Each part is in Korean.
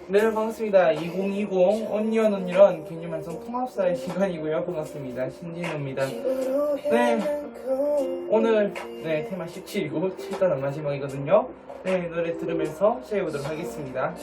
네, 반갑습니다. 2020 언니언 언니런 개념완성 통합사의 시간이고요. 반갑습니다. 신진우입니다. 네, 오늘 테마 17이고 7단은 마지막이거든요. 네, 노래 들으면서 시작해보도록 하겠습니다.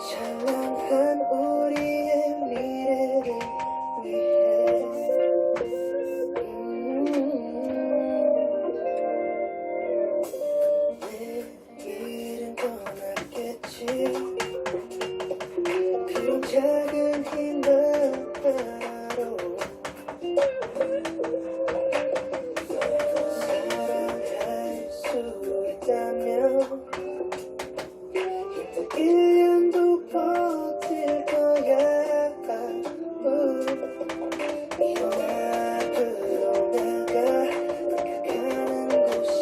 찬란한 우리의 미래를 위해 내일은 떠났겠지. 그런 작은 희망 하나로 사랑할 수 있다면 1년도 버틸 거야. 이 앞으로 나가 가는 곳이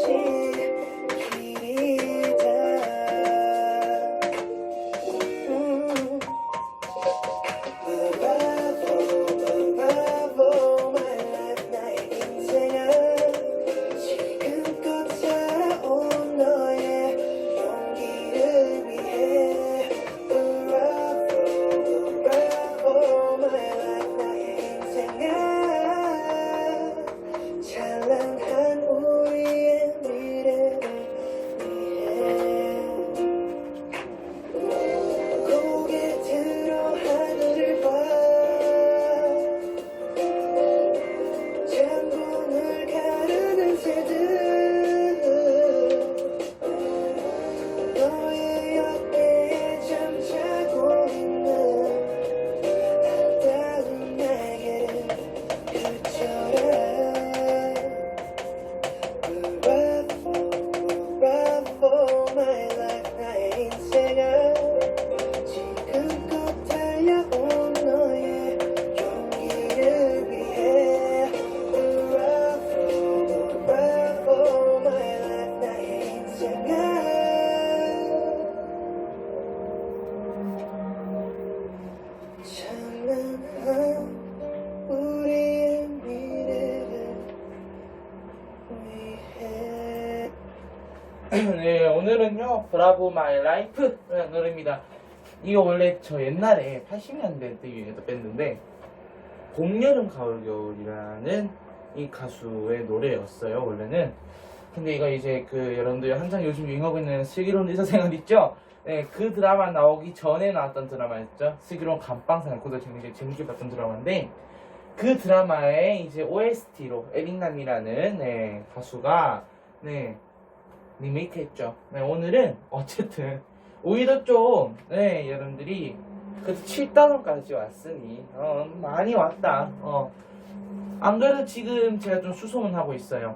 길이다. Bravo, my life, 나의 인생아. 지금껏 살아온 너의 용기를 위해. Bravo, my life, 나의 인생아. 찬란한 우리의 미래를 위해. 고개 들어 하늘을 봐. 창문을 가르는 새들 너의 옆에 잠자고 있는 아름다운 날개를 그쳐라. Bravo, my life, 나의 인생아. 지금껏 달려온 너의 용기를 위해. Bravo, my life, 나의 인생아. 찬란한 우리의 미래를 위해. 네, 오늘은요 브라보 마이 라이프라는 노래입니다. 이거 원래 저 옛날에 80년대 때 밴드인데 봄, 여름, 가을, 겨울이라는 이 가수의 노래였어요 원래는. 근데 이거 이제 여러분들 한창 요즘 유행하고 있는 슬기로운 의사생활 있죠? 네, 그 드라마 나오기 전에 나왔던 드라마였죠. 슬기로운 감방생활. 그것도 굉장히 재밌게 봤던 드라마인데 그 드라마의 이제 OST로 에릭남이라는 가수가 리메이크했죠. 오늘은 어쨌든 오히려 좀 여러분들이 그래도 7단원까지 왔으니 많이 왔다. 안 그래도 지금 제가 좀 수소문하고 있어요.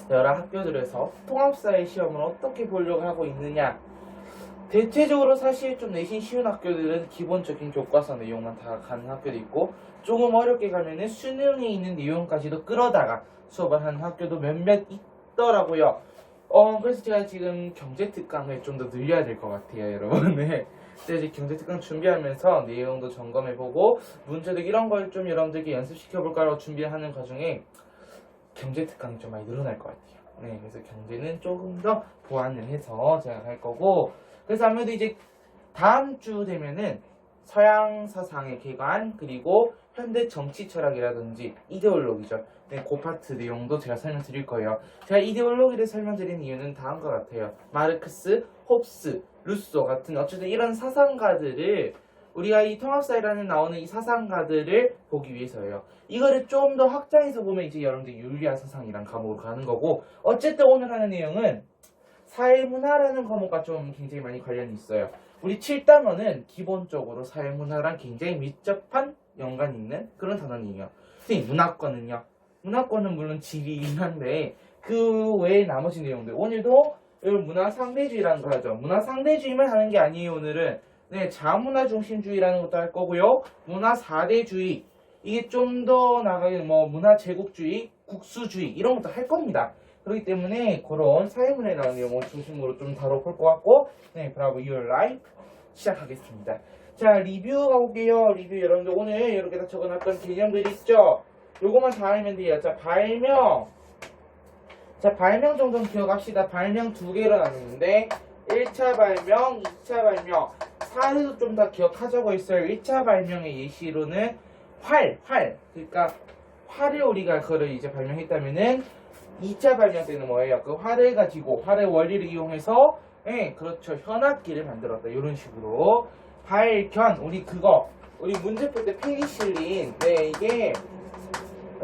여러 학교들에서 통합사회 시험을 어떻게 보려고 하고 있느냐. 대체적으로 사실 좀 내신 쉬운 학교들은 기본적인 교과서 내용만 다 가는 학교도 있고, 조금 어렵게 가면은 수능에 있는 내용까지도 끌어다가 수업을 하는 학교도 몇몇 있더라고요. 그래서 제가 지금 경제특강을 좀 더 늘려야 될 것 같아요, 여러분. 네. 그래서 이제 경제특강 준비하면서 내용도 점검해보고, 문제도 이런 걸 좀 여러분들께 연습시켜볼까라고 준비하는 과정에 경제특강이 좀 많이 늘어날 것 같아요. 네, 그래서 경제는 조금 더 보완을 해서 제가 갈 거고, 그래서 아무래도 이제 다음 주 되면은 서양 사상의 개관, 그리고 현대 정치 철학이라든지 이데올로기죠. 네, 그 파트 내용도 제가 설명드릴 거예요. 제가 이데올로기를 설명드린 이유는 다음과 같아요. 마르크스, 홉스, 루소 같은 어쨌든 이런 사상가들을 우리가 이 통합사회라는 나오는 이 사상가들을 보기 위해서예요. 이거를 좀 더 확장해서 보면 이제 여러분들 윤리학 사상이랑 과목으로 가는 거고, 어쨌든 오늘 하는 내용은 사회문화라는 과목과 좀 굉장히 많이 관련이 있어요. 우리 7단원은 기본적으로 사회문화랑 굉장히 밀접한 연관이 있는 그런 단원이에요. 선생님, 문화권은요? 문화권은 물론 지리긴 한데 그 외에 나머지 내용들, 오늘도 문화 상대주의라는 걸 하죠. 문화 상대주의만 하는 게 아니에요. 오늘은 네, 자문화 중심주의라는 것도 할 거고요. 문화 4대주의, 이게 좀 더 나가게 뭐 문화 제국주의, 국수주의 이런 것도 할 겁니다. 그렇기 때문에 그런 사회문화에 나오는 내용을 중심으로 좀 다뤄볼 것 같고, 네, 브라보 Your Life 시작하겠습니다. 자, 리뷰 가볼게요. 리뷰 여러분들 오늘 이렇게 다 적어놨던 개념들이 있죠? 요거만 다 알면 돼요. 자, 발명. 자, 발명 정도는 기억합시다. 발명 두 개로 나누는데 1차 발명, 2차 발명. 사례도 좀 다 기억하자고 했어요. 1차 발명의 예시로는 활. 그러니까 활을 우리가 그걸 이제 발명했다면은 2차 발명 때는 뭐예요? 그 활을 가지고 활의 원리를 이용해서 그렇죠. 현악기를 만들었다. 이런 식으로. 발견. 우리 문제 풀 때 페니실린. 네, 이게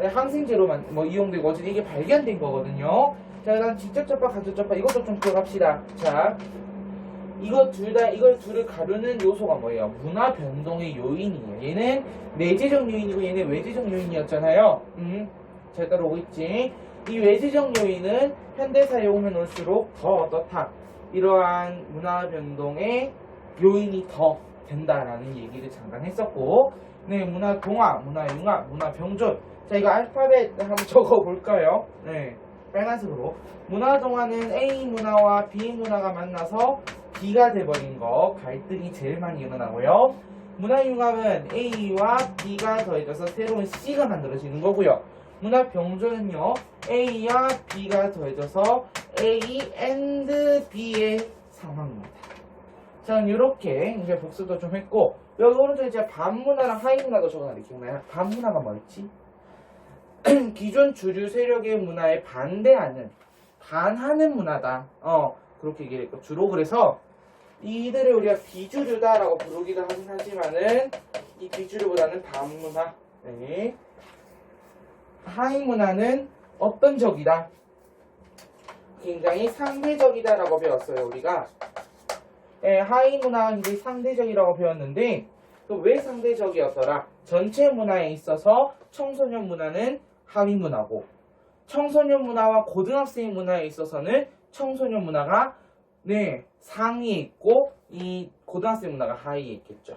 항생제로만 이용되고 어쨌든 이게 발견된 거거든요. 자, 일단 직접접합, 간접접합 이것도 좀 기억합시다. 자, 이걸 둘을 가르는 요소가 뭐예요? 문화 변동의 요인이에요. 얘는 내재적 요인이고 얘는 외재적 요인이었잖아요. 잘 따라오고 있지? 이 외재적 요인은 현대사에 오면 올수록 더 어떻다. 이러한 문화 변동의 요인이 더 된다라는 얘기를 잠깐 했었고, 네, 문화 동화, 문화 융합, 문화 병존. 자, 이거 알파벳 한번 적어볼까요? 네, 빨간색으로. 문화 동화는 A 문화와 B 문화가 만나서 B가 돼버린 거, 갈등이 제일 많이 일어나고요. 문화 융합은 A와 B가 더해져서 새로운 C가 만들어지는 거고요. 문화 병존은요, A와 B가 더해져서 A and B의 상황입니다. 자, 이렇게 이제 복습도 좀 했고, 여기 오른쪽에 제가 반문화랑 하위문화도 적어놨는데 기억나요? 반문화가 뭐였지? 기존 주류 세력의 문화에 반하는 문화다. 그렇게 얘기했고, 주로 그래서 이들을 우리가 비주류다라고 부르기도 하긴 하지만은 이 비주류보다는 반문화. 네. 하위문화는 어떤 적이다? 굉장히 상대적이다라고 배웠어요, 우리가. 네, 하위문화가 굉장히 상대적이라고 배웠는데, 또 왜 상대적이었더라? 전체 문화에 있어서 청소년 문화는 하위문화고, 청소년 문화와 고등학생 문화에 있어서는 청소년 문화가 상위에 있고 이 고등학생 문화가 하위에 있겠죠.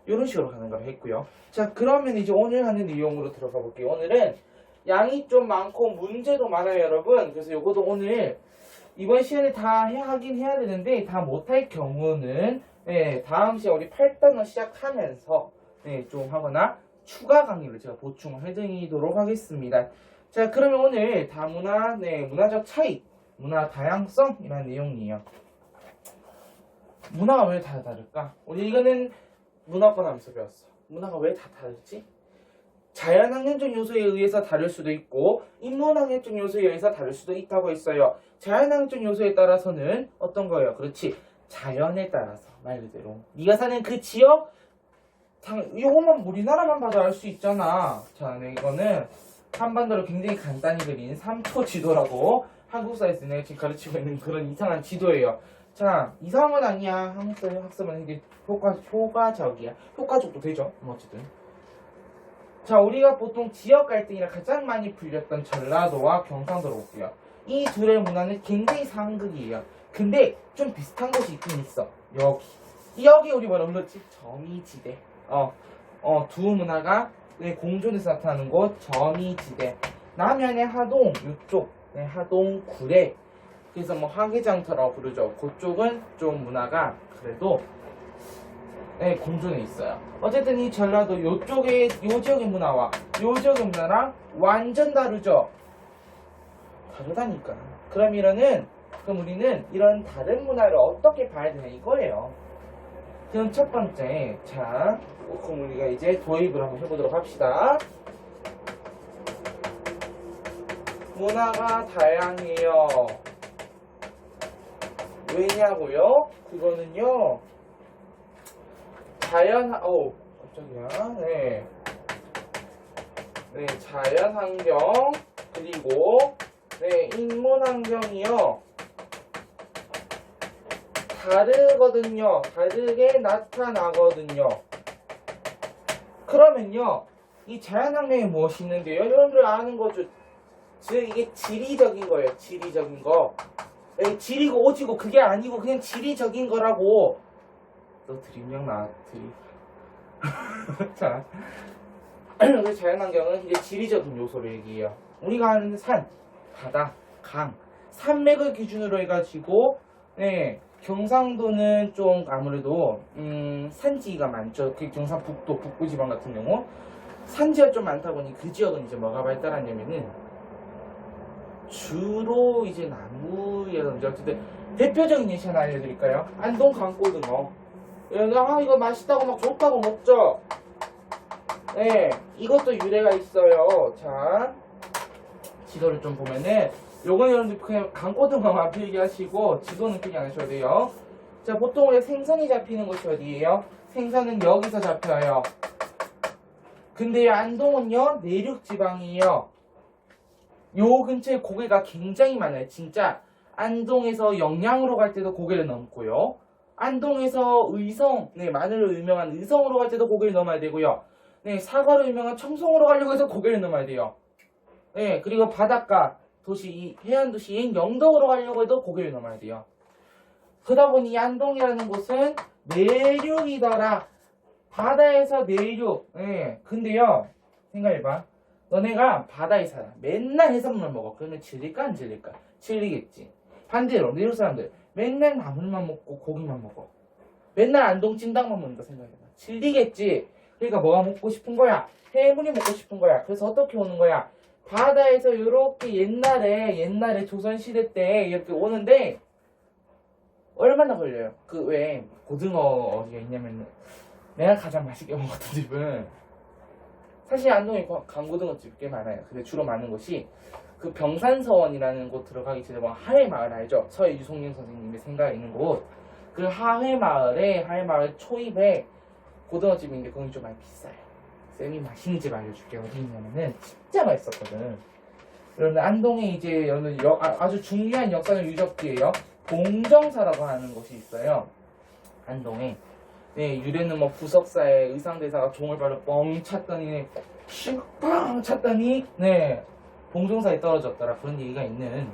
이런 식으로 가는 걸 했고요. 자, 그러면 이제 오늘 하는 내용으로 들어가 볼게요. 오늘은 양이 좀 많고 문제도 많아요, 여러분. 그래서 요것도 오늘 이번 시간에 다 하긴 해야 되는데 다 못할 경우는 다음 시간 우리 8단원 시작하면서 좀 하거나 추가 강의를 제가 보충을 해드리도록 하겠습니다. 자, 그러면 오늘 다문화, 문화적 차이, 문화 다양성이라는 내용이에요. 문화가 왜 다 다를까? 우리 이거는 문화권 하면서 배웠어. 문화가 왜 다 다르지? 자연학년적 요소에 의해서 다를 수도 있고 인문학적 요소에 의해서 다를 수도 있다고 했어요. 자연학적 요소에 따라서는 어떤 거예요? 그렇지. 자연에 따라서 말 그대로 네가 사는 그 지역 이것만 우리나라만 봐도 알 수 있잖아. 자, 이거는 한반도를 굉장히 간단히 그린 3초 지도라고 한국사에서 내가 지금 가르치고 있는 그런 이상한 지도예요. 자, 이상한 건 아니야. 한국사 학습은 이게 효과적이야. 효과적도 되죠. 어쨌든. 자, 우리가 보통 지역 갈등이라 가장 많이 불렸던 전라도와 경상도로 볼게요. 이 둘의 문화는 굉장히 상극이에요. 근데 좀 비슷한 곳이 있긴 있어. 여기 우리 뭐라 불렀지? 점이지대. 두 문화가 공존해서 나타나는 곳 점이지대. 남해안의 하동 이쪽 하동 구례. 그래서 뭐 화개장터라고 부르죠. 그쪽은 좀 문화가 그래도 공존해 있어요. 어쨌든 이 전라도 요 지역의 문화와 요 지역의 문화랑 완전 다르죠. 다르다니까. 그럼 우리는 이런 다른 문화를 어떻게 봐야 되냐 이거예요. 그럼 첫 번째, 자, 그럼 우리가 이제 도입을 한번 해보도록 합시다. 문화가 다양해요. 왜냐고요? 그거는요, 깜짝이야. 네, 자연 환경, 그리고, 인문 환경이요. 다르거든요. 다르게 나타나거든요. 그러면요, 이 자연 환경이 무엇이 있는데요? 여러분들 아는 거죠? 즉, 이게 지리적인 거예요. 지리적인 거. 지리고 오지고 그게 아니고 그냥 지리적인 거라고. 너 드립력 나, 드립. 자, 그래서 자연환경은 이제 지리적인 요소를 얘기해요. 우리가 아는 산, 바다, 강, 산맥을 기준으로 해가지고, 경상도는 좀 아무래도 산지가 많죠. 그 경상북도 북부지방 같은 경우 산지가 좀 많다 보니 그 지역은 이제 뭐가 발달하냐면은 주로 이제 나무라든지 어쨌든 대표적인 예시 하나 알려드릴까요? 안동 강고등어. 이거 맛있다고 막 좋다고 먹죠. 이것도 유래가 있어요. 자, 지도를 좀 보면은 요거는 여러분들 그냥 강고등어만 필기하시고 지도는 필기 안 하셔도 돼요. 자, 보통 우리가 생선이 잡히는 곳이 어디예요? 생선은 여기서 잡혀요. 근데 안동은요 내륙지방이에요. 요 근처에 고개가 굉장히 많아요. 진짜 안동에서 영양으로 갈 때도 고개를 넘고요. 안동에서 의성, 마늘로 유명한 의성으로 갈 때도 고개를 넘어야 되고요. 사과로 유명한 청송으로 가려고 해서 고개를 넘어야 돼요. 그리고 바닷가 도시, 해안 도시인 영덕으로 가려고 해도 고개를 넘어야 돼요. 그러다 보니 이 안동이라는 곳은 내륙이더라. 바다에서 내륙. 근데요, 생각해봐. 너네가 바다에 살아. 맨날 해산물 먹어. 그러면 질릴까 안 질릴까? 질리겠지. 반대로 내륙 사람들 맨날 나물만 먹고 고기만 먹어. 맨날 안동 찜닭만 먹는다 생각해봐. 질리겠지. 그러니까 뭐가 먹고 싶은 거야? 해물이 먹고 싶은 거야. 그래서 어떻게 오는 거야? 바다에서 이렇게 옛날에 조선시대 때 이렇게 오는데 얼마나 걸려요? 그 왜 고등어 어디가 있냐면 내가 가장 맛있게 먹었던 집은 사실 안동에 강고등어집 꽤 많아요. 근데 주로 많은 곳이 그 병산서원이라는 곳 들어가기 전에 뭐 하회마을 알죠? 서해 유송윤 선생님의 생각이 있는 곳. 그 하회마을 초입에 고등어집인데 거기 좀 많이 비싸요. 쌤이 맛있는 집 알려줄게. 어디 있냐면은 진짜 맛있었거든. 여러분 안동에 이제 여러분 아주 중요한 역사적 유적지예요. 봉정사라고 하는 곳이 있어요. 안동에. 유래는 뭐 부석사에 의상대사가 종을 발로 뻥 찼더니 슉빵 찼더니 봉정사에 떨어졌더라. 그런 얘기가 있는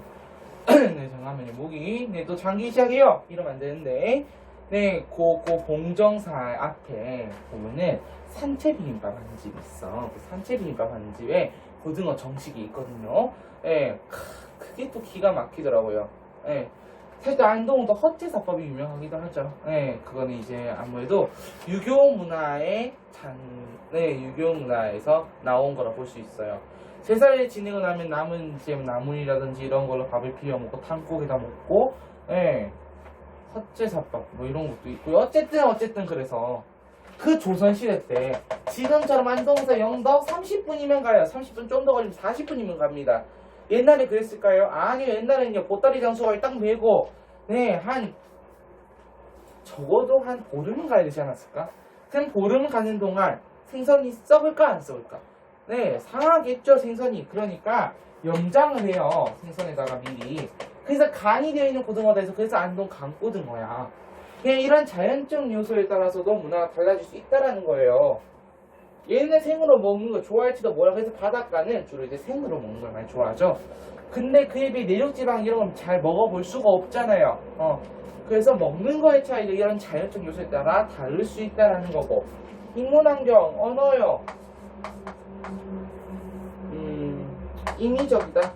잠깐만요. 목이 또 장기 시작이요. 이러면 안 되는데 그 봉정사 앞에 보면은 산채비빔밥 하는 집이 있어. 그 산채비빔밥 하는 집에 고등어 정식이 있거든요. 그게 또 기가 막히더라고요. 사실 안동은 또 헛제사법이 유명하기도 하죠. 그거는 이제 아무래도 유교 문화에서 나온 거라 볼 수 있어요. 제사를 지내고 나면 남은 이제 나물이라든지 이런 걸로 밥을 비벼 먹고 탕국에다 먹고, 헛제사법 뭐 이런 것도 있고요. 어쨌든 그래서 그 조선시대 때 지금처럼 안동에서 영덕 30분이면 가요. 30분 좀 더 걸리면 40분이면 갑니다. 옛날에 그랬을까요? 아니요. 옛날에는요 보따리 장수가 딱 메고 적어도 한 보름은 가야 되지 않았을까? 그럼 보름 가는 동안 생선이 썩을까 안 썩을까? 상하겠죠 생선이. 그러니까 염장을 해요. 생선에다가 미리. 그래서 간이 되어 있는 고등어다 해서 그래서 안동 강고등어야. 이런 자연적 요소에 따라서도 문화가 달라질 수 있다라는 거예요. 얘는 생으로 먹는 걸 좋아할지도 몰라. 그래서 바닷가는 주로 이제 생으로 먹는 걸 많이 좋아하죠. 근데 그에 비해 내륙지방 이런 건 잘 먹어볼 수가 없잖아요. 그래서 먹는 거의 차이가 이런 자연적 요소에 따라 다를 수 있다라는 거고. 인문환경, 언어요. 인위적이다.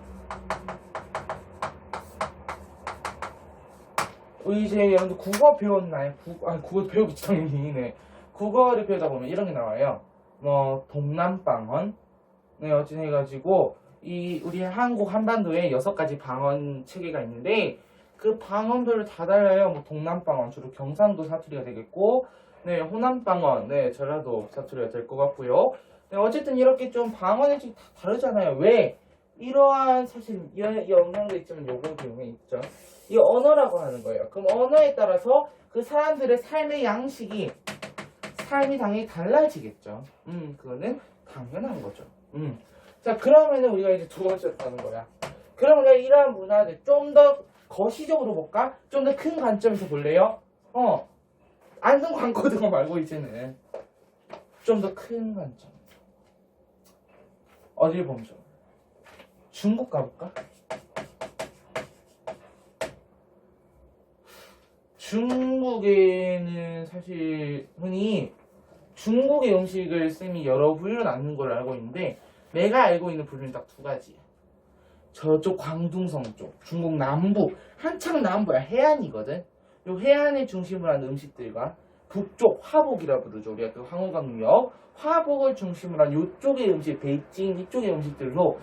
이제 여러분들 국어 배웠나요? 국어 배우기 당연히 국어를 배우다 보면 이런 게 나와요. 뭐 동남방언 어찌 해가지고 이 우리 한국 한반도에 6가지 방언 체계가 있는데 그 방언별로 다 달라요. 뭐 동남방언 주로 경상도 사투리가 되겠고, 네 호남방언, 네 전라도 사투리가 될 것 같고요. 네, 어쨌든 이렇게 좀 방언이 좀 다 다르잖아요. 왜? 이러한 사실 이 영향도 있지만 요거도 영향이 있죠. 이 언어라고 하는 거예요. 그럼 언어에 따라서 그 사람들의 삶의 양식이 삶이 당연히 달라지겠죠. 그거는 당연한 거죠. 자, 그러면은 우리가 이제 두 번째로 가는 거야. 그럼 우리가 이러한 문화들 좀 더 거시적으로 볼까? 좀 더 큰 관점에서 볼래요? 안전 광고등어 말고 이제는 좀 더 큰 관점. 어딜 보면 좋아? 중국 가볼까? 중국에는 사실 흔히 중국의 음식을 쌤이 여러 부류로 나누는 걸 알고 있는데 내가 알고 있는 부류는 딱 2가지야. 저쪽 광둥성 쪽, 중국 남부, 한창 남부야. 해안이거든. 요 해안을 중심으로 한 음식들과 북쪽 화북이라 부르죠. 우리가 그 황후강유역 화북을 중심으로 한 요쪽의 음식, 베이징 이쪽의 음식들로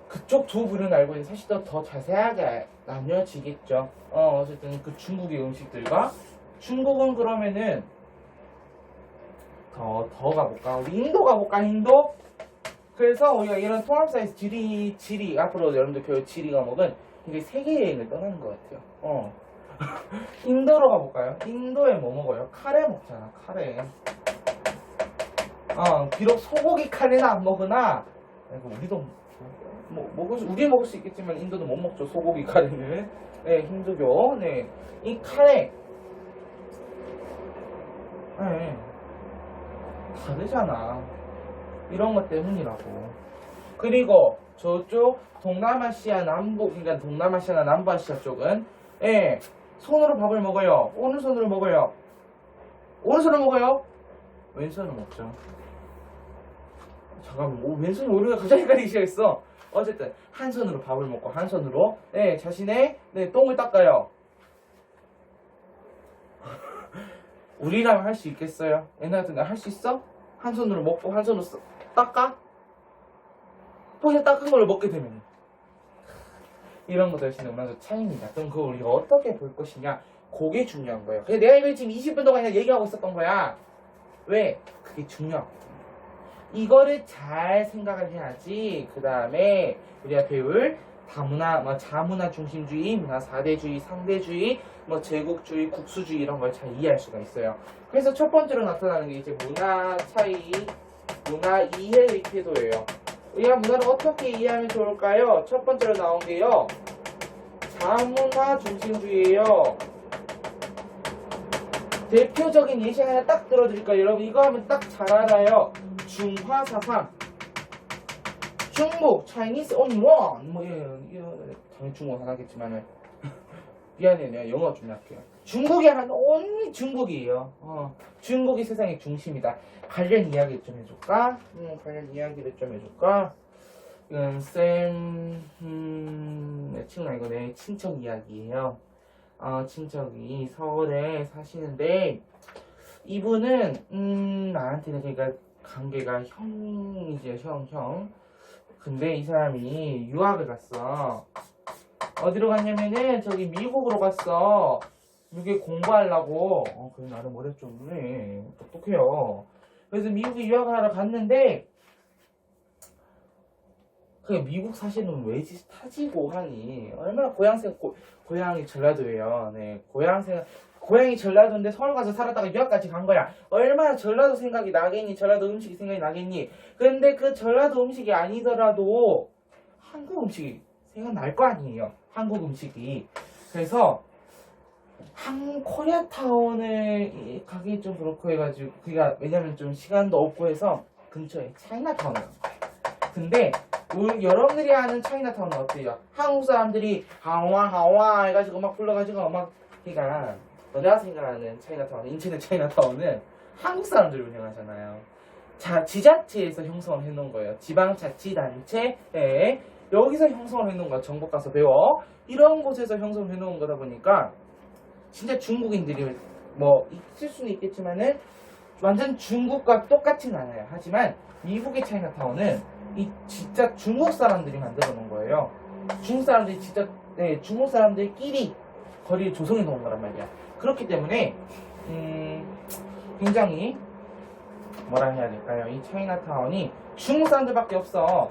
그쪽 2 부류는 알고 있는데 사실 더 자세하게 나뉘어지겠죠. 어쨌든 그 중국의 음식들과 중국은 그러면은 더 가볼까? 우리 인도 가볼까? 인도? 그래서 우리가 이런 통합사에서 지리 앞으로 여러분들 배울 지리 과목은 이게 세계 여행을 떠나는 것 같아요. 인도로 가볼까요? 인도에 뭐 먹어요? 카레 먹잖아. 카레. 비록 소고기 카레는 안 먹으나 우리도 우리 먹을 수 있겠지만 인도도 못 먹죠. 소고기 카레는. 네, 힌두교. 네, 이 카레. 네, 다르잖아. 이런 것 때문이라고. 그리고 저쪽 동남아시아 남부, 그러니까 동남아시아나 남부아시아 쪽은 손으로 밥을 먹어요. 오른손으로 먹어요. 오른손으로 먹어요. 왼손으로 먹죠. 잠깐만, 왼손이 오류가 갑자기 헷갈리기 시작했어. 어쨌든 한 손으로 밥을 먹고 한 손으로 자신의 똥을 닦아요. 우리라면 할 수 있겠어요? 옛날 같은 거 할 수 있어? 한 손으로 먹고 한 손으로 닦아? 그냥 닦은 걸 먹게 되면 이런 것도 역시 문화적 차이입니다. 그럼 그걸 우리가 어떻게 볼 것이냐, 그게 중요한 거예요. 그래서 내가 이걸 지금 20분 동안 그냥 얘기하고 있었던 거야. 왜? 그게 중요하거든. 이거를 잘 생각을 해야지 그 다음에 우리가 배울 다문화, 자문화 중심주의, 문화 4대주의, 상대주의, 제국주의, 국수주의 이런 걸 잘 이해할 수가 있어요. 그래서 첫 번째로 나타나는 게 이제 문화 차이, 문화 이해의 태도예요. 우리가 문화를 어떻게 이해하면 좋을까요? 첫 번째로 나온 게요, 자문화 중심주의예요. 대표적인 예시 하나 딱 들어드릴까요? 여러분 이거 하면 딱 잘 알아요. 중화사상, 중국, Chinese only one. 당연히 중국어 하나겠지만은 미안해요, 내가 영어 좀 약해요. 중국이 한 only 중국이에요. 중국이 세상의 중심이다. 관련 이야기를 좀 해줄까? 관련 이야기를 좀 해줄까? 내 친구가 이거 내 친척 이야기예요. 친척이 서울에 사시는데 이분은 나한테는 그러니까 관계가 형이죠. 형. 근데 이 사람이 유학을 갔어. 어디로 갔냐면은 저기 미국으로 갔어. 미국에 공부하려고. 그래 나름 어렵 좀 그래. 똑똑해요. 그래서 미국에 유학을 하러 갔는데 그 미국 사시는 외지 타지고 하니 얼마나 고향이 전라도예요. 네, 고향이 전라도인데 서울 가서 살았다가 유학까지 간 거야. 얼마나 전라도 생각이 나겠니? 전라도 음식이 생각이 나겠니? 근데 그 전라도 음식이 아니더라도 한국 음식이 생각날 거 아니에요. 한국 음식이. 그래서 코리아타운을 가기 좀 그렇고 해가지고 그가 왜냐면 좀 시간도 없고 해서 근처에 차이나타운을 간 거야. 근데 여러분들이 아는 차이나타운은 어때요? 한국 사람들이 하와 해가지고 막 불러가지고 막 그러니까 너네가 생각하는 차이나타운, 인천의 차이나타운은 한국 사람들이 운영하잖아요. 지자체에서 형성을 해놓은 거예요. 지방자치단체에 여기서 형성을 해놓은 거야. 정복 가서 배워. 이런 곳에서 형성을 해놓은 거다 보니까 진짜 중국인들이 있을 수는 있겠지만은 완전 중국과 똑같진 않아요. 하지만 미국의 차이나타운은 이 진짜 중국 사람들이 만들어 놓은 거예요. 중국 사람들이 진짜 중국 사람들끼리 거리를 조성해 놓은 거란 말이야. 그렇기 때문에 굉장히 뭐라 해야 될까요? 이 차이나타운이 중국 사람들밖에 없어.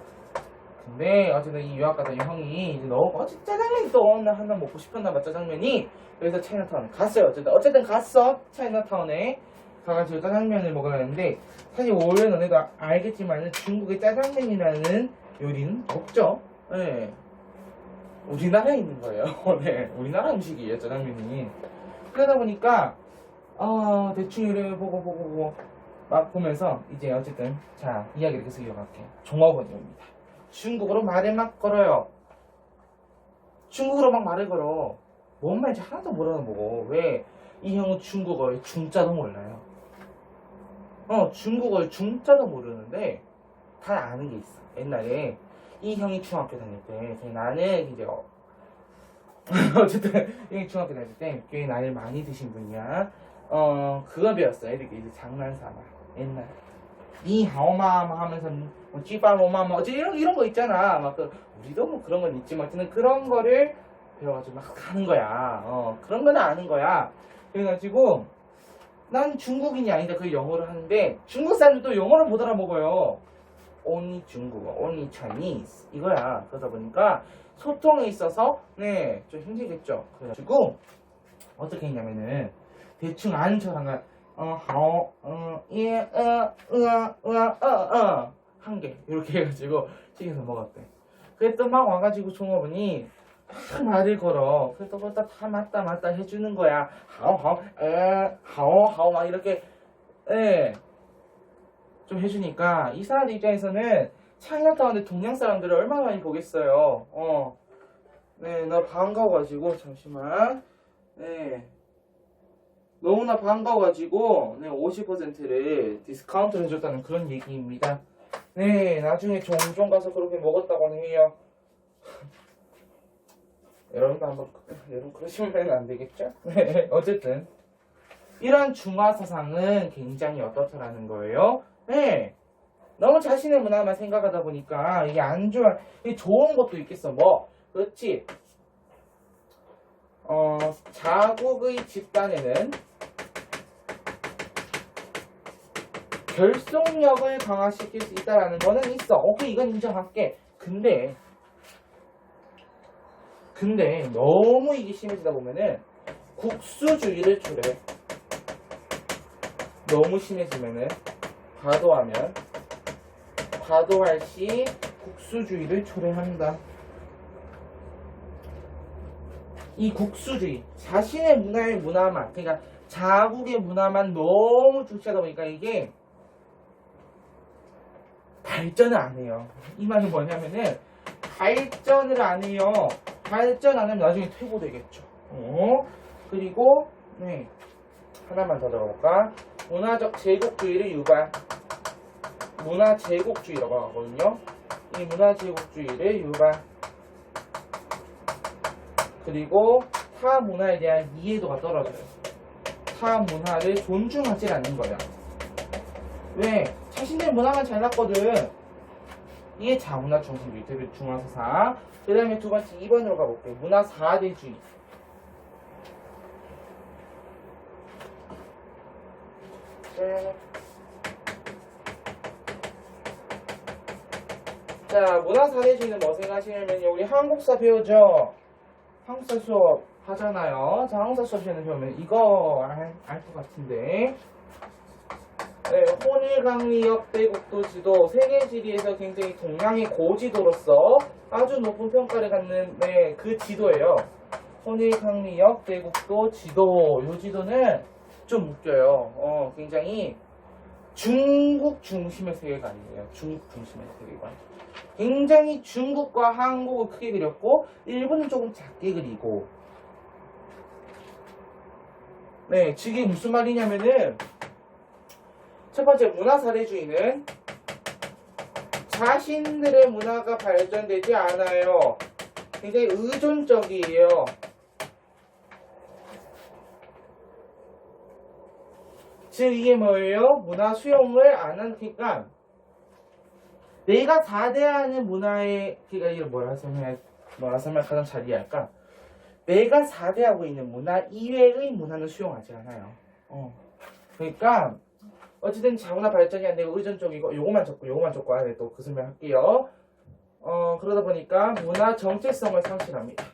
근데 어쨌든 이 유학 가던 형이 이제 너무 짜장면이 또 하나 먹고 싶었나 봐, 짜장면이. 그래서 차이나타운에 갔어요. 어쨌든 갔어. 차이나타운에 가가지고 짜장면을 먹어야 하는데, 사실 원래 너네도 알겠지만 중국의 짜장면이라는 요리는 없죠. 네. 우리나라에 있는 거예요. 네. 우리나라 음식이에요, 짜장면이. 그러다 보니까 대충 이렇게 보고 막 보면서 이제 어쨌든 자, 이야기를 계속 이어갈게요. 종업원입니다. 중국어로 말을 막 걸어요. 중국어로 막 말을 걸어. 뭔 말인지 하나도 모르는 거고. 왜? 이 형은 중국어의 중자도 몰라요. 중국어의 중자도 모르는데 다 아는 게 있어. 옛날에 이 형이 중학교 다닐 때 나는 이제 어쨌든 이 형이 중학교 다닐 때 꽤 나이를 많이 드신 분이야. 그거 배웠어요. 이렇게 이제 장난삼아. 옛날 니하오마 하면서 뭐 찌빠로마 뭐 이런 거 있잖아. 막 우리도 뭐 그런 건 있지만 어쨌든 그런 거를 배워가지고 막 하는 거야. 그런 거는 아는 거야. 그래가지고 난 중국인이 아니다. 그 영어를 하는데 중국 사람들도 영어를 못 알아먹어요. only 중국어, only Chinese 이거야. 그러다 보니까 소통에 있어서 좀 힘들겠죠. 그래가지고 어떻게 했냐면은 대충 아는 척한 한 개 이렇게 해가지고 시켜서 먹었대. 그랬더니 막 와가지고 종업원이 막 말을 걸어. 그래서 다 맞다 해주는 거야. 하오 막 이렇게 좀 해주니까 이 사람들 입장에서는 차이나타운의 동양 사람들을 얼마나 많이 보겠어요. 나 반가워가지고 잠시만. 너무나 반가워가지고 50%를 디스카운트를 해줬다는 그런 얘기입니다. 나중에 종종 가서 그렇게 먹었다고는 해요. 여러분도 한번 여러분 그러시면 안 되겠죠? 어쨌든 이런 중화 사상은 굉장히 어떻더라는 거예요. 너무 자신의 문화만 생각하다 보니까 이게 안 좋아. 이게 좋은 것도 있겠어. 뭐 그렇지. 자국의 집단에는 결속력을 강화시킬 수 있다라는 거는 있어. 오케이, 이건 인정할게. 근데 너무 이게 심해지다 보면은 국수주의를 초래해. 너무 심해지면은 과도할 시 국수주의를 초래한다. 이 국수주의, 자신의 문화만, 그러니까 자국의 문화만 너무 중시하다 보니까 이게 발전을 안 해요. 이 말은 뭐냐면은 발전을 안 해요. 발전 안 하면 나중에 퇴보되겠죠. 그리고 하나만 더 들어볼까? 문화적 제국주의를 유발. 문화 제국주의라고 하거든요. 이 문화 제국주의를 유발. 그리고 타 문화에 대한 이해도가 떨어져요. 타 문화를 존중하지 않는 거야. 왜? 자신의 문화만 잘났거든. 이게 자문화 중심주의, 중화사상. 그 다음에 두 번째 2번으로 가볼게요. 문화 4대주의. 자, 문화 4대주의는 뭐 생각하시냐면 우리 한국사 배우죠? 한국사 수업 하잖아요. 자, 한국사 수업 시간에 배우면 이거 알 것 같은데. 혼일강리 역대국도 지도 세계지리에서 굉장히 동양의 고지도로서 아주 높은 평가를 갖는 그 지도예요. 혼일강리 역대국도 지도. 이 지도는 좀 웃겨요. 굉장히 중국 중심의 세계관이에요. 중국 중심의 세계관. 굉장히 중국과 한국을 크게 그렸고 일본은 조금 작게 그리고. 지금 무슨 말이냐면은 첫 번째 문화 사대주의는 자신들의 문화가 발전되지 않아요. 굉장히 의존적이에요. 즉 이게 뭐예요? 문화 수용을 안 하니까 내가 4대하는 문화의, 그러니까 이걸 뭐라 설명 가장 잘 이해할까? 내가 4대하고 있는 문화 이외의 문화는 수용하지 않아요. 그러니까 어쨌든 자문화 발전이 안 되고 의존적이고 요거만 적고 안에 또 그 설명할게요. 그러다 보니까 문화 정체성을 상실합니다.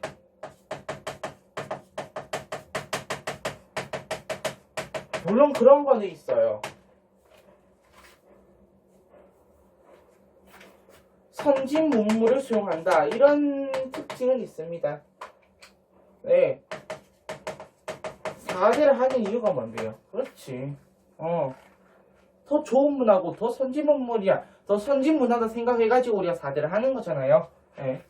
물론 그런 거는 있어요. 선진 문물을 수용한다. 이런 특징은 있습니다. 네. 4대를 하는 이유가 뭔데요? 그렇지. 더 좋은 문화고 더 선진 문물이야. 더 선진 문화다 생각해가지고 우리가 4대를 하는 거잖아요. 네.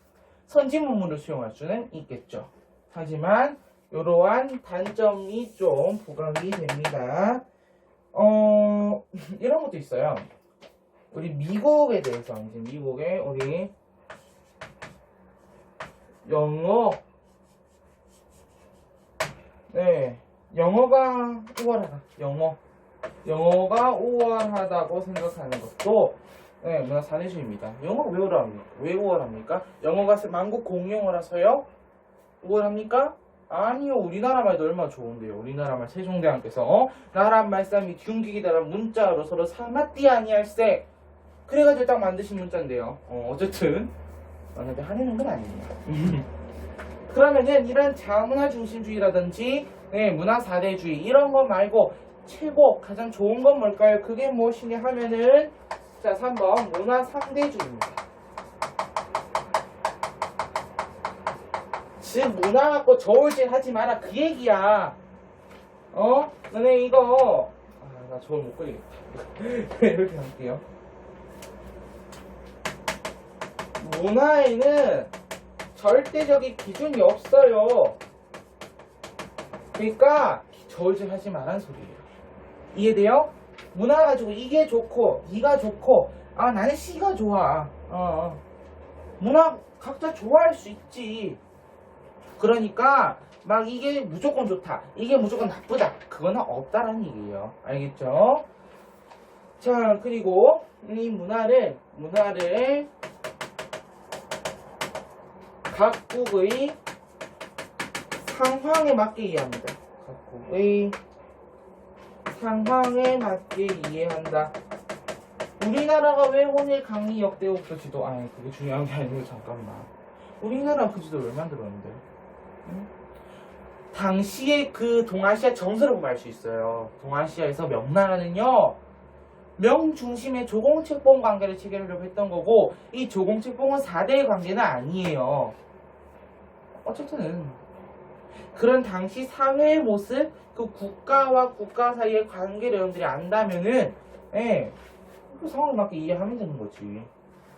선진 문물을 수용할 수는 있겠죠. 하지만 이러한 단점이 좀 부각이 됩니다. 이런 것도 있어요. 우리 미국에 대해서 이제 미국의 우리 영어, 네, 영어가 우월하다. 영어가 우월하다고 생각하는 것도 네, 문화 사례주의입니다. 영어가 왜 우월합니까? 영어가 만국 공용어라서요? 우월합니까? 아니요. 우리나라 말도 얼마나 좋은데요. 우리나라 말 세종대왕께서 나란 말씀이 균기기다란 문자로 서로 사마띠 아니할세. 그래가지고 딱 만드신 문자인데요. 어쨌든 근데 하려는 건 아니에요. 그러면은 이런 자문화 중심주의라든지 네, 문화 사대주의 이런 거 말고 최고 가장 좋은 건 뭘까요? 그게 무엇이냐 하면은 자 3번 문화 상대주의입니다. 즉 문화 갖고 저울질 하지 마라 그 얘기야. 너네 이거 나 저울 못 그리겠다. 이렇게 할게요. 문화에는 절대적인 기준이 없어요. 그러니까 저울질 하지 말란 소리예요. 이해돼요? 문화 가지고 이게 좋고 이가 좋고 나는 C가 좋아. 문화 각자 좋아할 수 있지. 그러니까 막 이게 무조건 좋다 이게 무조건 나쁘다 그거는 없다라는 얘기예요. 알겠죠? 자 그리고 이 문화를 각국의 상황에 맞게 이해합니다. 각국의 상황에 맞게 이해한다. 우리나라가 왜 혼일 강리 역대국도 지도 그게 중요한 게 아니고 잠깐만 우리나라 그 지도를 왜 만들었는데? 당시에 그 동아시아 정서를 보면 알 수 있어요. 동아시아에서 명나라는요 명중심의 조공책봉 관계를 체결하려고 했던 거고 이 조공책봉은 4대의 관계는 아니에요. 어쨌든 그런 당시 사회의 모습 그 국가와 국가 사이의 관계를 여러분들이 안다면은 그 상황에 맞게 이해하면 되는 거지.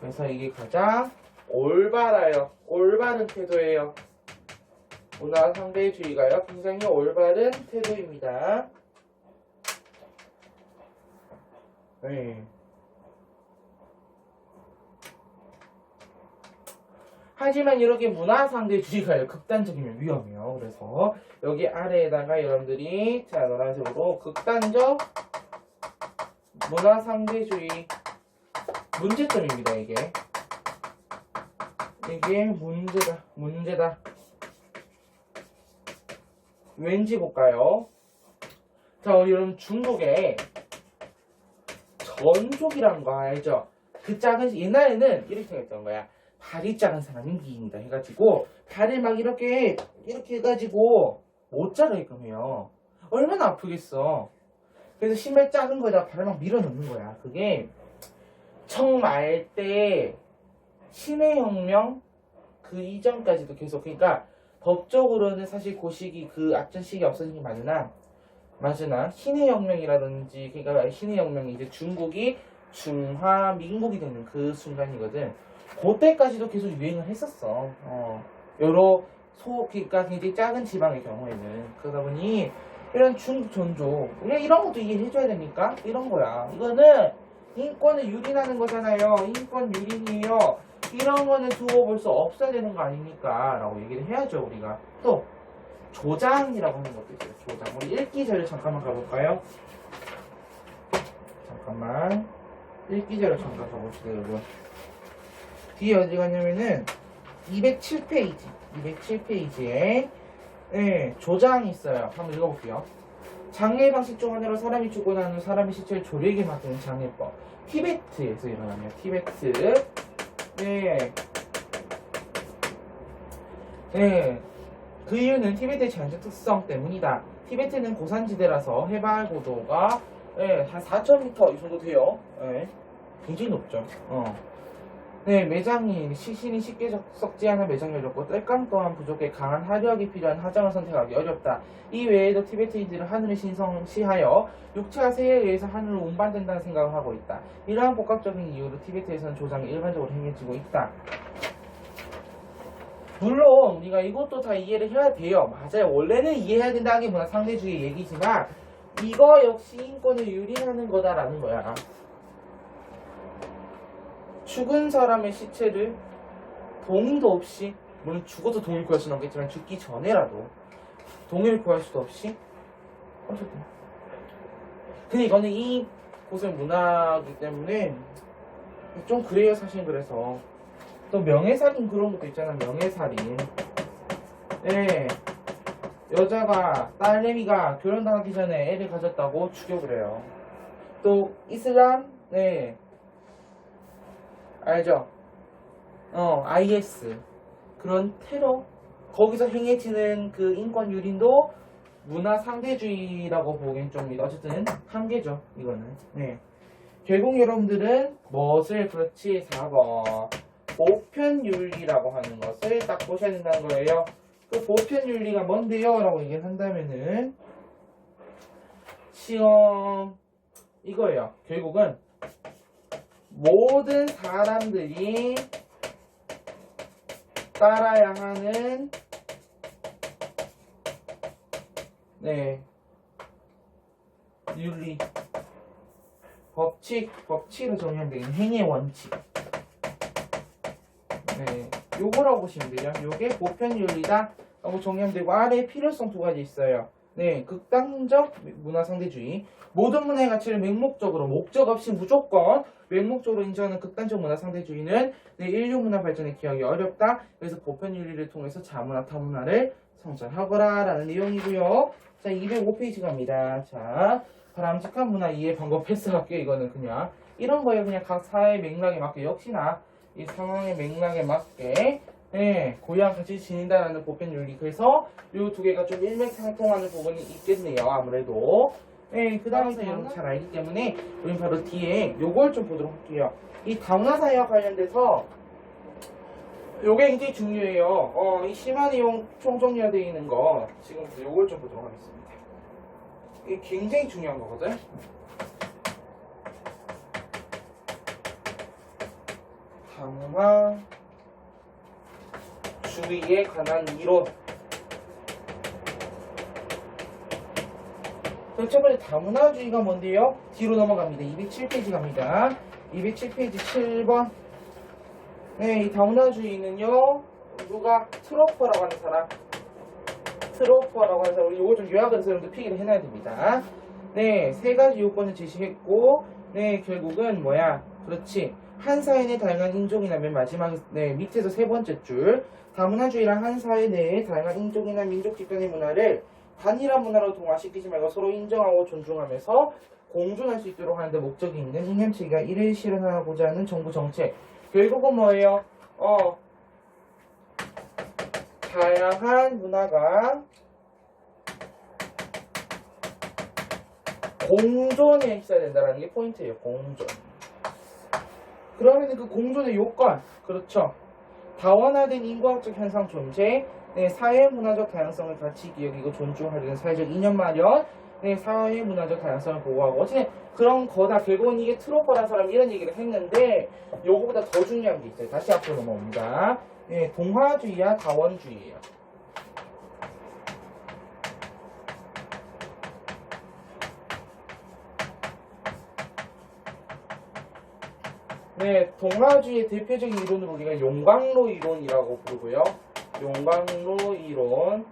그래서 이게 가장 올바른 태도예요. 문화 상대주의가요 굉장히 올바른 태도입니다. 네. 하지만 이렇게 문화 상대주의가 극단적이면 위험해요. 그래서 여기 아래에다가 여러분들이 자 노란색으로 극단적 문화 상대주의 문제점입니다. 이게 문제다. 왠지 볼까요? 자, 우리 여러분 중국에 전족이라는 거 알죠? 그 작은 옛날에는 이렇게 생겼던 거야. 발이 작은 사람이 미인이다 해가지고 발을 막 이렇게 해가지고 못 자라게끔 해요. 얼마나 아프겠어. 그래서 신발 작은 거에다 발을 막 밀어넣는 거야. 그게 청말 신의 혁명 그 이전까지도 계속 그러니까 법적으로는 사실 그 시기 그 앞전 시기 없어진 게 맞으나 신의 혁명이라든지 그러니까 신의 혁명이 이제 중국이 중화민국이 되는 그 순간이거든. 그때까지도 계속 유행을 했었어. 그러니까 굉장히 작은 지방의 경우에는 그러다 보니 이런 중국 전조 우리가 이런 것도 이해해줘야 되니까 이런 거야. 이거는 인권을 유린하는 거잖아요. 인권 유린이에요. 이런 거는 두고 볼 수 없어야 되는 거 아닙니까? 라고 얘기를 해야죠. 우리가 또 조장이라고 하는 것도 있어요. 조장. 우리 읽기 전에 잠깐만 가볼까요? 잠깐만. 읽기제로 잠깐 가봅시다, 여러분. 뒤에 어디 갔냐면은 207페이지. 207페이지에 네, 조장이 있어요. 한번 읽어볼게요. 장례 방식 중 하나로 사람이 죽고 난 후 사람의 시체를 조리에게 맡기는 장례법. 티베트에서 일어나며 티베트. 네. 네. 그 이유는 티베트의 자연적 특성 때문이다. 티베트는 고산지대라서 해발 고도가 네, 한 4,000m 이 정도 돼요. 네. 굉장히 높죠. 네, 매장이 시신이 쉽게 썩지 않아 매장이 어렵고 땔감 또한 부족해 강한 화력이 필요한 화장을 선택하기 어렵다. 이 외에도 티베트인들은 하늘을 신성시하여 육체와 새에 의해서 하늘을 운반된다는 생각을 하고 있다. 이러한 복합적인 이유로 티베트에서는 조장이 일반적으로 행해지고 있다. 물론 우리가 이것도 다 이해를 해야 돼요. 맞아요. 원래는 이해해야 된다는 게 문화 상대주의 얘기지만 이거 역시 인권을 유린하는 거다라는 거야. 죽은 사람의 시체를 동의도 없이, 물론 죽어도 동의를 구할 수는 없겠지만 죽기 전에라도 동의를 구할 수도 없이 어쨌든. 근데 이거는 이 곳의 문화이기 때문에 좀 그래요. 사실. 그래서 또 명예살인 그런 것도 있잖아. 명예살인. 네, 여자가 딸내미가 결혼하기 전에 애를 가졌다고 추격을 해요. 또 이슬람, 네, 알죠? IS 그런 테러 거기서 행해지는 그 인권 유린도 문화 상대주의라고 보기엔 좀 어쨌든 한계죠. 이거는. 네. 결국 여러분들은 무엇을 그렇지 4번 보편윤리라고 하는 것을 딱 보셔야 된다는 거예요. 그 보편윤리가 뭔데요? 라고 얘기를 한다면은 시험 이거예요. 결국은 모든 사람들이 따라야 하는 네 윤리 법칙으로 정의하면 되겠네. 행위 원칙. 네, 요거라고 보시면 돼요. 요게 보편윤리다 라고 정의하면 되고 아래에 필요성 두 가지 있어요. 네, 극단적 문화상대주의. 모든 문화의 가치를 맹목적으로 목적 없이 무조건 맹목적으로 인정하는 극단적 문화상대주의는 네, 인류 문화 발전에 기여하기 어렵다. 그래서 보편윤리를 통해서 자문화 타문화를 성찰하거라 라는 내용이고요. 자, 205페이지 갑니다. 자, 바람직한 문화 이해 방법 패스할게요. 이거는 그냥 이런 거에 그냥 각 사회의 맥락에 맞게 역시나 이 상황의 맥락에 맞게 네, 고유한 가치 지닌다라는 보편윤리. 그래서 요 두 개가 좀 일맥상통하는 부분이 있겠네요. 아무래도. 네, 그 다음에 여러분 잘 알기 때문에 우린 바로 뒤에 요걸 좀 보도록 할게요. 이 다문화사회와 관련돼서 요게 굉장히 중요해요. 이 심화 내용 총정리되어 있는 거 지금부터 요걸 좀 보도록 하겠습니다. 이게 굉장히 중요한 거거든. 다문화주의에 관한 이론. 첫 번째 다문화주의가 뭔데요? 뒤로 넘어갑니다. 207페이지 갑니다. 207페이지 7번. 네, 이 다문화주의는요, 누가 트로퍼라고 하는 사람, 우리 요거 좀 요약을 해서 여러분들 필기를 해놔야 됩니다. 네, 세 가지 요건을 제시했고, 네, 결국은 뭐야? 그렇지. 한 사회 내 다양한 인종이나 맨 마지막, 네, 밑에서 세 번째 줄. 다문화주의란 한 사회 내의 다양한 인종이나 민족 집단의 문화를 단일한 문화로 동화시키지 말고 서로 인정하고 존중하면서 공존할 수 있도록 하는데 목적이 있는 이념체계가 이를 실현하고자 하는 정부 정책. 결국은 뭐예요? 다양한 문화가 공존에 있어야 된다는 게 포인트예요. 공존. 그러면 그 공존의 요건, 그렇죠. 다원화된 인과학적 현상 존재, 네, 사회 문화적 다양성을 가치 기억이고 존중하려는 사회적 이념 마련, 네, 사회 문화적 다양성을 보호하고 어쨌든 그런 거다. 결국은 이게 트로퍼라는 사람이 이런 얘기를 했는데 요거보다 더 중요한 게 있어요. 다시 앞으로 넘어옵니다. 네, 동화주의와 다원주의예요. 네, 동화주의의 대표적인 이론을 우리가 용광로 이론이라고 부르고요. 용광로 이론.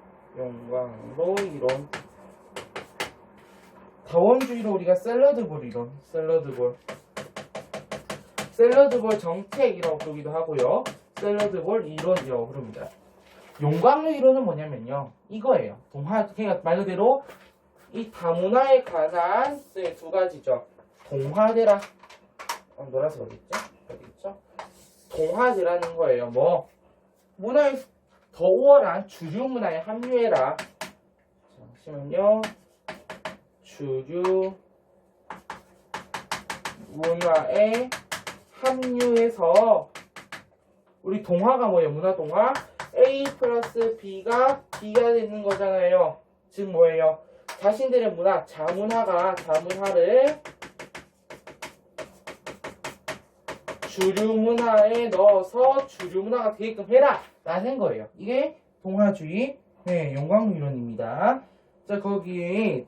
다원주의로 우리가 샐러드볼 이론, 샐러드볼. 샐러드볼 정책이라고 부르기도 하고요. 샐러드볼 이론이라고 부릅니다. 용광로 이론은 뭐냐면요. 이거예요. 그러니까 말 그대로 이 다문화에 관한 두 가지죠. 동화되라. 놀아서 어디 있죠? 여기 있죠? 동화되라는 거예요. 뭐 문화의 더 우월한 주류 문화에 합류해라. 잠시만요. 주류 문화에 합류해서 우리 동화가 뭐예요? 문화 동화 A 플러스 B가 되는 거잖아요. 즉 뭐예요? 자신들의 문화, 자문화를 주류 문화에 넣어서 주류 문화가 되게끔 해라! 라는 거예요. 이게 동화주의, 용광로 이론입니다. 자, 거기에,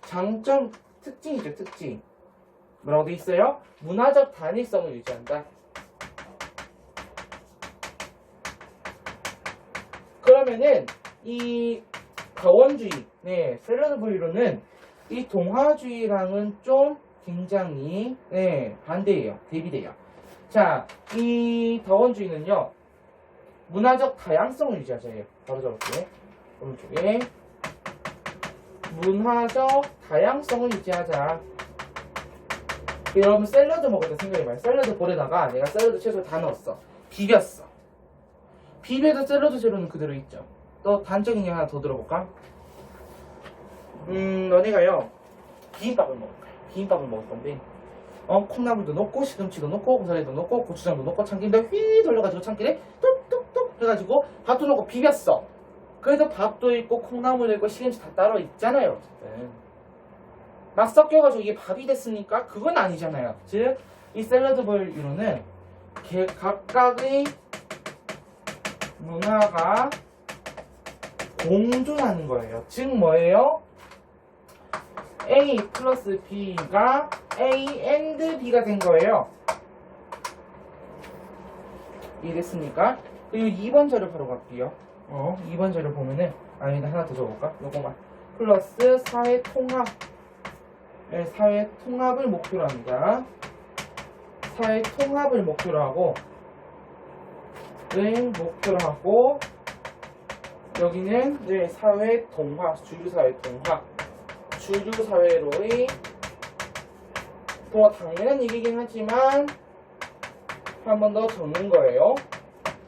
장점, 특징이죠, 특징. 뭐라고 돼 있어요? 문화적 단일성을 유지한다. 그러면은, 이 다원주의, 샐러드볼 이론은 이 동화주의랑은 좀 굉장히 반대예요. 대비돼요. 자, 이 다원주의는요. 문화적 다양성을 유지하자예요. 바로 저렇게 오른쪽에 문화적 다양성을 유지하자. 여러분 샐러드 먹을 때 생각해봐요. 샐러드 볼에다가 내가 샐러드 채소 다 넣었어. 비볐어. 비벼도 샐러드 재료는 그대로 있죠. 또 단적인 얘기 하나 더 들어볼까? 너네가요 비빔밥을 먹을 거야. 비빔밥을 먹을 건데 콩나물도 넣고 시금치도 넣고 고사리도 넣고 고추장도 넣고 참기름도 휘 돌려가지고 참기름에 뚝뚝뚝 해가지고 밥도 넣고 비볐어. 그래서 밥도 있고 콩나물도 있고 시금치 다 따로 있잖아요. 어쨌든 막 섞여가지고 이게 밥이 됐으니까 그건 아니잖아요. 즉 이 샐러드볼 이론은 각각의 문화가 공존하는 거예요. 즉 뭐예요? A 플러스 B가 A and B가 된 거예요. 이해됐습니까? 그리고 2번 자료 바로 갈게요. 2번 자료 보면은 하나 더 적어볼까? 요거만 플러스 사회 통합. 사회 통합을 목표로 합니다. 사회 통합을 목표로 하고 여기는 사회 동화, 주류사회 동화. 주류사회로의 동화 당연한 얘기긴 하지만 한 번 더 적는 거예요.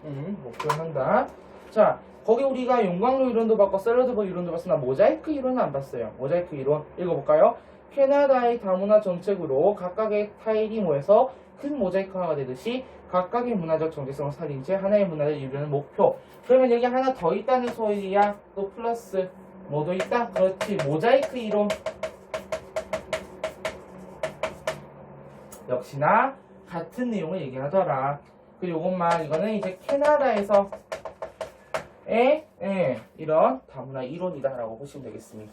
목표로 한다. 자, 거기 우리가 용광로 이론도 봤고 샐러드볼 이론도 봤으나 모자이크 이론은 안 봤어요. 모자이크 이론 읽어볼까요? 캐나다의 다문화 정책으로 각각의 타일이 모여서 큰 모자이크화가 되듯이 각각의 문화적 정체성을 살린 채 하나의 문화를 이루는 목표. 그러면 여기 하나 더 있다는 소리야. 또 플러스 뭐도 있다? 그렇지. 모자이크 이론. 역시나 같은 내용을 얘기하더라. 그리고 이거는 이제 캐나다에서의 이런 다문화 이론이다라고 보시면 되겠습니다.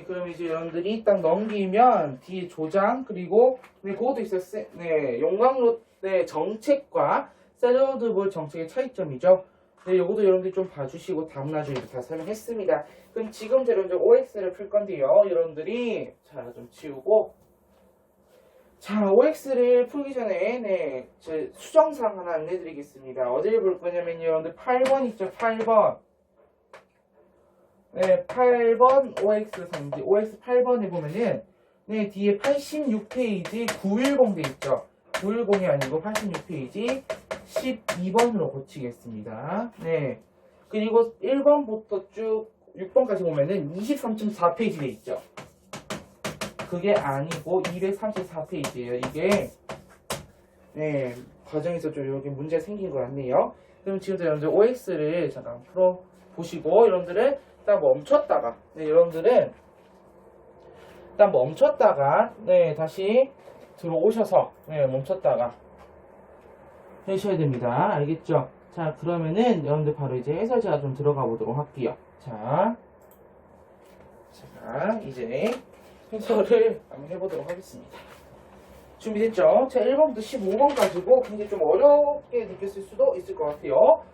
그럼 이제 여러분들이 딱 넘기면 뒤에 조장 그리고 그것도 있어요. 용광로 정책과 샐러드볼 정책의 차이점이죠. 요것도 여러분들이 좀 봐주시고 다문화주의도 다 설명했습니다. 그럼 지금 여러분들 OX를 풀 건데요. 여러분들이 좀 지우고 OX를 풀기 전에 제 수정사항 하나 안내드리겠습니다. 어디를 볼 거냐면요. 여러분들 8번 있죠. 8번. 8번 OX 성지. OX 8번에 보면은 뒤에 86페이지 910 돼 있죠. 910이 아니고 86페이지 12번으로 고치겠습니다. 그리고 1번부터 쭉 6번까지 보면은 23.4페이지 돼 있죠. 그게 아니고 234페이지예요. 이게 과정에서 좀 여기 문제가 생긴 것 같네요. 그럼 지금부터 여러분들 OX를 잠깐 풀어 보시고 여러분들은 딱 멈췄다가 여러분들은 딱 멈췄다가 다시 들어오셔서 멈췄다가 하셔야 됩니다. 알겠죠? 자, 그러면은 여러분들 바로 이제 해설자가 좀 들어가 보도록 할게요. 자, 이제 해설을 한번 해보도록 하겠습니다. 준비됐죠? 자, 1번부터 15번 가지고 굉장히 좀 어렵게 느꼈을 수도 있을 것 같아요.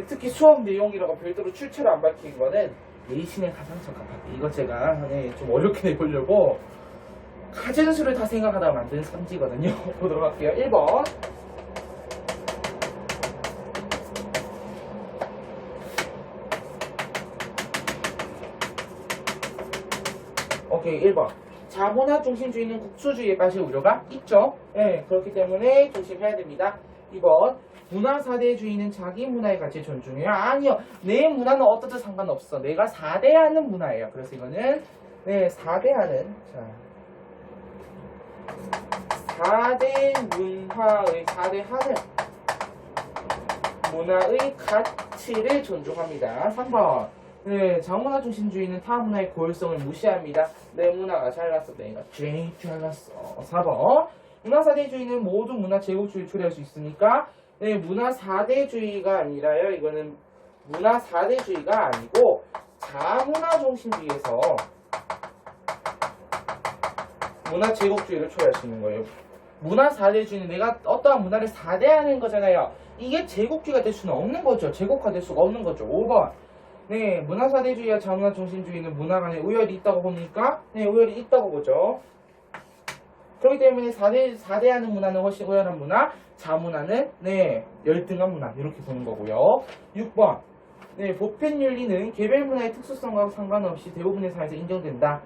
특히 수업 내용이라고 별도로 출처를 안 밝힌 거는 내신에 가장 적합하게 이거 제가 좀 어렵게 내보려고 가전수를 다 생각하다가 만든 선지거든요. 보도록 할게요. 1번. 오케이, 1번. 자문화 중심주의는 국수주의에 빠질 우려가 있죠. 네, 그렇기 때문에 조심해야 됩니다. 2번. 문화 4대주의는 자기 문화의 가치를 존중해요. 아니요. 내 문화는 어떻든 상관없어. 내가 4대하는 문화예요. 그래서 이거는 네, 4대하는 4대 문화의 4대하는 문화의 가치를 존중합니다. 3번. 네, 자문화 중심주의는 타 문화의 고유성을 무시합니다. 내 문화가 잘났어. 내가 제일 잘났어. 4번. 문화 4대주의는 모든 문화 제국주의를 초래할 수 있으니까 네, 문화 4대주의가 아니라요. 이거는 문화 4대주의가 아니고 자문화 중심주의에서 문화 제국주의를 초래할 수 있는 거예요. 문화 4대주의는 내가 어떠한 문화를 4대하는 거잖아요. 이게 제국주의가 될 수는 없는 거죠. 제국화될 수가 없는 거죠. 5번. 네, 문화 4대주의와 자문화 중심주의는 문화 간에 우열이 있다고 봅니까? 네, 우열이 있다고 보죠. 그렇기 때문에 4대하는 문화는 훨씬 우열한 문화, 자문화는 네, 열등한 문화 이렇게 보는 거고요. 6번. 네, 보편윤리는 개별 문화의 특수성과 상관없이 대부분의 사회에서 인정된다.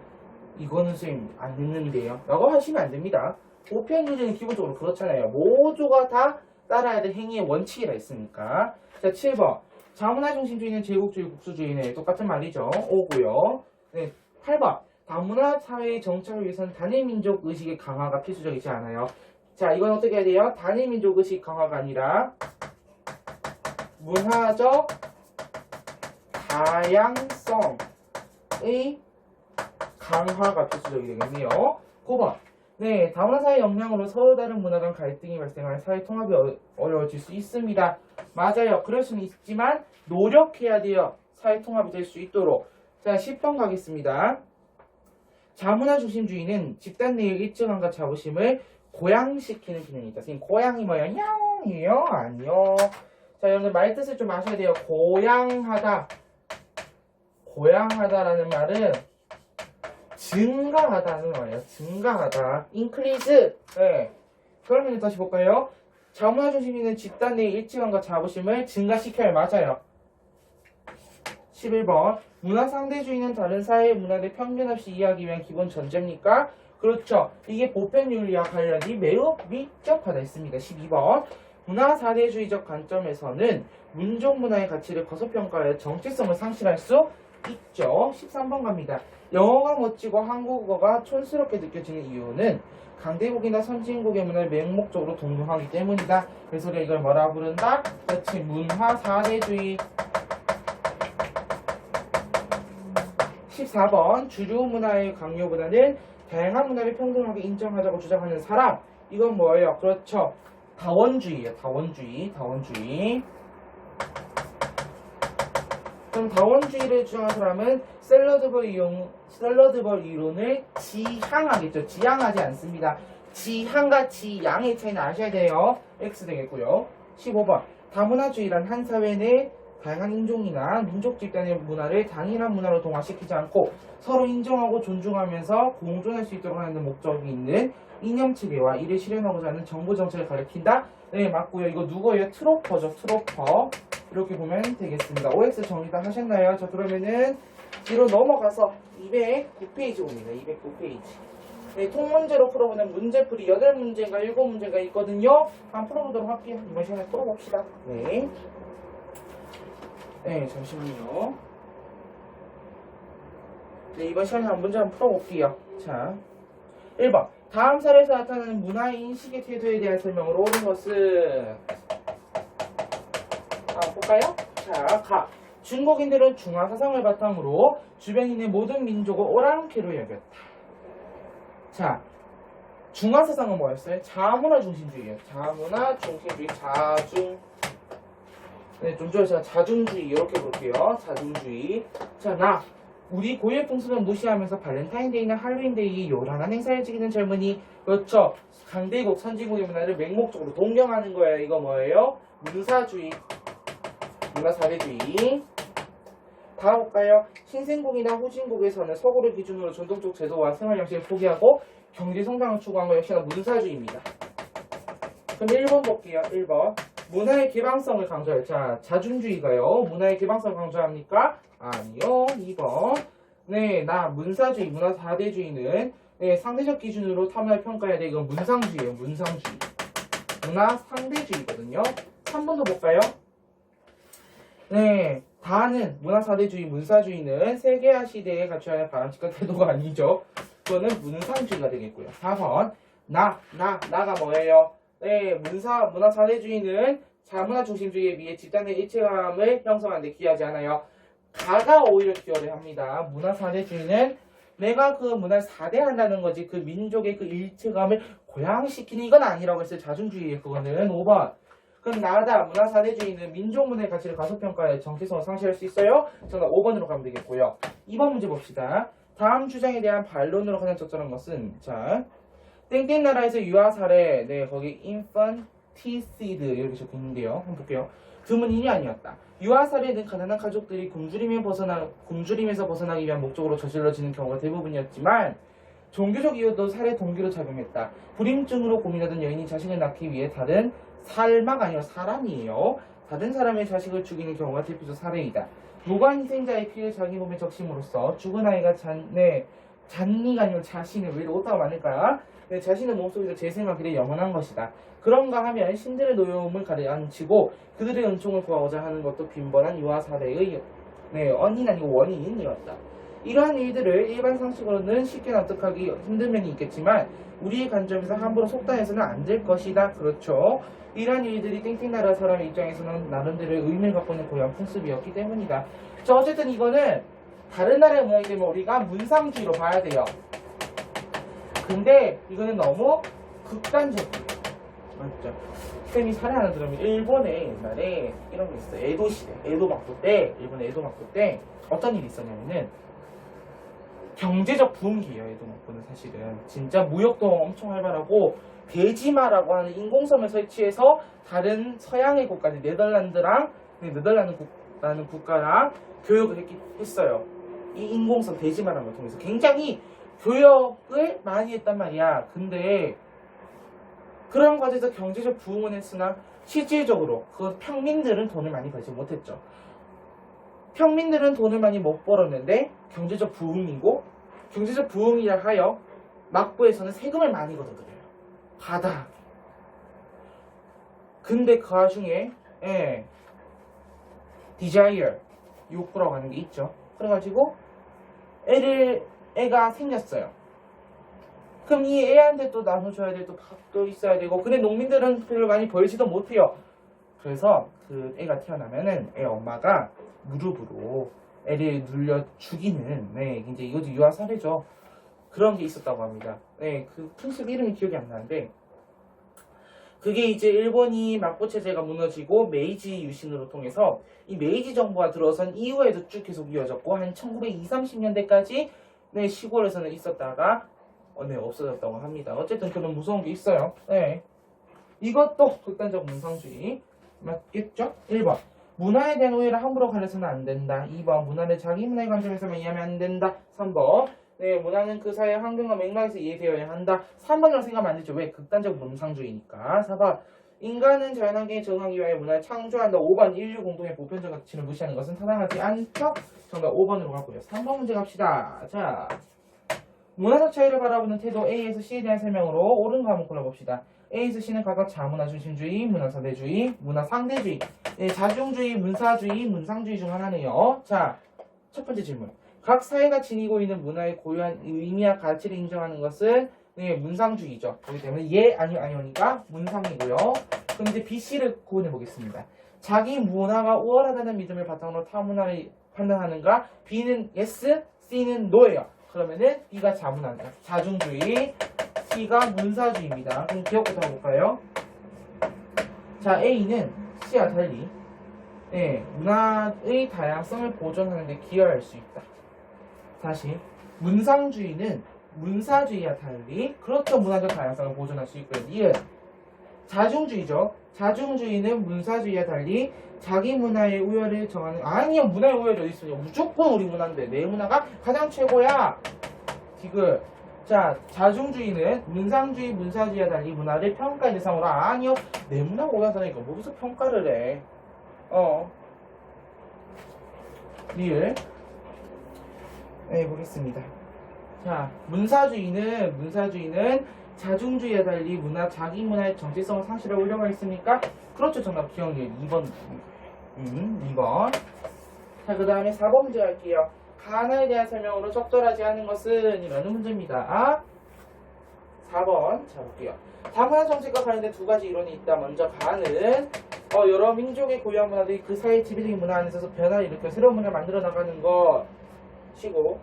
이거는 선생님 안 듣는데요. 라고 하시면 안 됩니다. 보편윤리는 기본적으로 그렇잖아요. 모두가 다 따라야 될 행위의 원칙이라 있으니까. 자, 7번. 자문화 중심주의는 제국주의, 국수주의는 똑같은 말이죠. 5고요. 네, 8번. 다문화 사회의 정착을 위해서는 단일민족 의식의 강화가 필수적이지 않아요. 자, 이건 어떻게 해야 돼요? 단일민족 의식 강화가 아니라 문화적 다양성의 강화가 필수적이 되겠네요. 9번. 네, 다문화 사회 영향으로 서로 다른 문화 간 갈등이 발생하여 사회 통합이 어려워질 수 있습니다. 맞아요. 그럴 수는 있지만 노력해야 돼요. 사회 통합이 될 수 있도록. 자, 10번 가겠습니다. 자문화 중심주의는 집단 내의 일정함과 자부심을 고양시키는 기능이 있다. 선생님, 고양이 뭐예요? 야옹이에요? 아니요. 자, 여러분들 말 뜻을 좀 아셔야 돼요. 고양하다. 고양하다라는 말은 증가하다는 말이에요. 증가하다. increase. 네. 그러면 다시 볼까요? 자문화 중심주의는 집단 내의 일정함과 자부심을 증가시켜야 맞아요. 11번. 문화 상대주의는 다른 사회의 문화를 편견 없이 이해하기 위한 기본 전제입니까? 그렇죠. 이게 보편윤리와 관련이 매우 밀접하다 했습니다. 12번. 문화 사대주의적 관점에서는 민족 문화의 가치를 과소평가하여 정체성을 상실할 수 있죠. 13번 갑니다. 영어가 멋지고 한국어가 촌스럽게 느껴지는 이유는 강대국이나 선진국의 문화를 맹목적으로 동경하기 때문이다. 그래서 우리가 이걸 뭐라 부른다? 그렇지. 문화 사대주의. 14번. 주류 문화의 강요보다는 다양한 문화를 평등하게 인정하자고 주장하는 사람. 이건 뭐예요? 그렇죠. 다원주의예요. 다원주의. 그럼 다원주의를 주장하는 사람은 샐러드벌 이론을 지향하겠죠. 지향하지 않습니다. 지향과 지양의 차이는 아셔야 돼요. X 되겠고요. 15번. 다문화주의란 한 사회 내 다양한 인종이나 민족 집단의 문화를 단일한 문화로 동화시키지 않고 서로 인정하고 존중하면서 공존할 수 있도록 하는 목적이 있는 이념체계와 이를 실현하고자 하는 정부 정책을 가리킨다. 네, 맞고요. 이거 누구예요? 트로퍼죠. 트로퍼. 이렇게 보면 되겠습니다. OX 정리 다 하셨나요? 자, 그러면은 뒤로 넘어가서 209페이지 봅니다. 209페이지. 네, 통문제로 풀어보는 문제풀이 8문제인가 7문제가 있거든요. 한번 풀어보도록 할게요. 이번 시간에 풀어봅시다. 네. 네, 잠시만요. 네, 이번 시간에 한 문제 한번 풀어볼게요. 자, 1번. 다음 사례에서 나타나는 문화의 인식의 태도에 대한 설명으로 옳은 것은 볼까요? 자, 가. 중국인들은 중화 사상을 바탕으로 주변인의 모든 민족을 오랑캐로 여겼다. 자, 중화 사상은 뭐였어요? 자문화 중심주의예요. 자문화 중심주의, 네, 좀 전에 제가 자중주의 이렇게 볼게요. 자중주의. 자, 나. 우리 고유의 풍습을 무시하면서 발렌타인데이나 할로윈데이의 요란한 행사를 즐기는 젊은이. 그렇죠. 강대국, 선진국의 문화를 맹목적으로 동경하는 거예요. 이거 뭐예요? 문사주의. 문화 사대주의. 다음 볼까요? 신생국이나 후진국에서는 서구를 기준으로 전통적 제도와 생활 양식을 포기하고 경제 성장을 추구한 거 역시나 문사주의입니다. 그럼 1번 볼게요. 1번. 문화의 개방성을 강조해요. 자, 자중주의가요. 문화의 개방성을 강조합니까? 아니요. 2번. 네, 문사주의, 문화 4대주의는 네, 상대적 기준으로 타문화를 평가해야 돼. 이건 문상주의예요. 문상주의. 문화 상대주의거든요. 3번도 볼까요? 네, 다는 문화 4대주의, 문사주의는 세계화 시대에 갖춰야 할 바람직한 태도가 아니죠. 그거는 문상주의가 되겠고요. 4번. 나가 뭐예요? 네, 문화 4대주의는 자문화 중심주의에 비해 집단의 일체감을 형성하는 데 기여하지 않아요. 가가 오히려 기여를 합니다. 문화 4대주의는 내가 그 문화를 4대한다는 거지 그 민족의 그 일체감을 고양시키는 이건 아니라고 했어요. 자중주의예요. 그거는 5번. 그럼 문화 4대주의는 민족 문화의 가치를 과소평가해 정체성을 상실할 수 있어요? 정답 5번으로 가면 되겠고요. 2번 문제 봅시다. 다음 주장에 대한 반론으로 가장 적절한 것은 자 땡땡 나라에서 유아 사례 네 거기 infanticide 이렇게 적혀 있는데요. 한번 볼게요. 드문 일이 아니었다. 유아 살해는 가난한 가족들이 굶주림에서 벗어나기 위한 목적으로 저질러지는 경우가 대부분이었지만 종교적 이유도 살해 동기로 작용했다. 불임증으로 고민하던 여인이 자식을 낳기 위해 다른 살마가 아니라 사람이에요. 다른 사람의 자식을 죽이는 경우가 대표적 사례이다. 무관 희생자의 피해를 자기 몸에 적심으로써 죽은 아이가 잔니가 아니라 자신을 왜 오타가 많을까? 네, 자신의 몸속에서 재생하기를 영원한 것이다. 그런가 하면 신들의 노여움을 가라앉히고 그들의 은총을 구하고자 하는 것도 빈번한 유아 사례의 언인 아니고 원인이었다. 이러한 일들을 일반 상식으로는 쉽게 납득하기 힘든 면이 있겠지만 우리의 관점에서 함부로 속단해서는 안 될 것이다. 그렇죠. 이러한 일들이 땡땡나라 사람의 입장에서는 나름대로 의미를 갖고 있는 고유한 풍습이었기 때문이다. 자, 어쨌든 이거는 다른 나라의 문화이기 때문에 우리가 문상주의로 봐야 돼요. 근데 이거는 너무 극단적이에요. 맞죠? 쌤이 사례 하나 들으면 일본에 옛날에 이런 게 있어요. 에도시대, 일본의 에도 막부 때 어떤 일이 있었냐면은 경제적 부흥기예요. 에도 막부는 사실은 진짜 무역도 엄청 활발하고 데지마라고 하는 인공섬을 설치해서 다른 서양의 국가, 네덜란드라는 국가랑 교역을 했어요. 이 인공섬 데지마라는 걸 통해서 굉장히 교역을 많이 했단 말이야. 근데 그런 과정에서 경제적 부흥은 했으나 실질적으로 그 평민들은 돈을 많이 벌지 못했죠. 평민들은 돈을 많이 못 벌었는데 경제적 부흥이고 경제적 부흥이라 하여 막부에서는 세금을 많이 걷어들여요. 바다. 근데 그 와중에 desire 욕구라고 하는 게 있죠. 그래가지고 애가 생겼어요. 그럼 이 애한테 또 나눠줘야 될 또 밥도 있어야 되고 근데 농민들은 별로 많이 벌지도 못해요. 그래서 그 애가 태어나면은 애 엄마가 무릎으로 애를 눌려 죽이는 이제 이것도 유아 사례죠. 그런 게 있었다고 합니다. 그 풍습 이름이 기억이 안 나는데 그게 이제 일본이 막부 체제가 무너지고 메이지 유신으로 통해서 이 메이지 정부가 들어선 이후에도 쭉 계속 이어졌고 한 1920, 30년대까지 시골에서는 있었다가 없어졌다고 합니다. 어쨌든 그런 무서운 게 있어요. 이것도 극단적 문상주의 맞겠죠? 1번 문화에 대한 오해를 함부로 가려서는 안 된다. 2번 문화를 자기 문화의 관점에서만 이해하면 안 된다. 3번 문화는 그 사회의 환경과 맥락에서 이해되어야 한다. 3번이라고 생각하면 안 되죠. 왜? 극단적 문상주의니까. 4번 인간은 자연환경에 적응하기 위하여 문화를 창조한다. 5번 인류 공동의 보편적 가치를 무시하는 것은 타당하지 않죠. 정답 5번으로 가고요. 3번 문제 갑시다. 자, 문화적 차이를 바라보는 태도 A에서 C에 대한 설명으로 옳은 과목 골라봅시다. A에서 C는 각각 자문화 중심주의, 문화 사대주의, 문화 상대주의, 자중주의, 문사주의, 문상주의 중 하나네요. 자, 첫 번째 질문. 각 사회가 지니고 있는 문화의 고유한 의미와 가치를 인정하는 것은 문상주의죠. 그렇기 때문에 아니오니까 문상이고요. 그럼 이제 B, C를 구분해 보겠습니다. 자기 문화가 우월하다는 믿음을 바탕으로 타 문화를 판단하는가? B는 yes, C는 no예요. 그러면은 B가 자중주의, C가 문사주의입니다. 그럼 기억부터 해볼까요? 자, A는 C와 달리 문화의 다양성을 보존하는 데 기여할 수 있다. 다시 문상주의는 문사주의와 달리 그렇죠. 문화적 다양성을 보존할 수 있고요. 이은 자중주의죠. 자중주의는 문사주의와 달리 자기 문화의 우열을 정하는 아니요. 문화의 우열이 어디 있어요. 무조건 우리 문화인데 내 문화가 가장 최고야. 지금 자, 자중주의는 문상주의, 문사주의와 달리 문화를 평가의 대상으로 아니요. 내 문화 오야사니까 무슨 평가를 해. 리을. 네, 보겠습니다. 자, 문사주의는 자중주의와 달리 자기 문화의 정체성을 상실하고 우려가 있습니까? 그렇죠. 정답 기억력 2번. 2번. 자, 그 다음에 4번 문제 갈게요. 가나에 대한 설명으로 적절하지 않은 것은 이라는 문제입니다. 4번. 자, 볼게요. 다문화 정책과 관련된 두 가지 이론이 있다. 먼저 가는 여러 민족의 고유한 문화들이 그 사이의 지배적인 문화 안에 있어서 변화를 일으켜 새로운 문화를 만들어 나가는 것이고,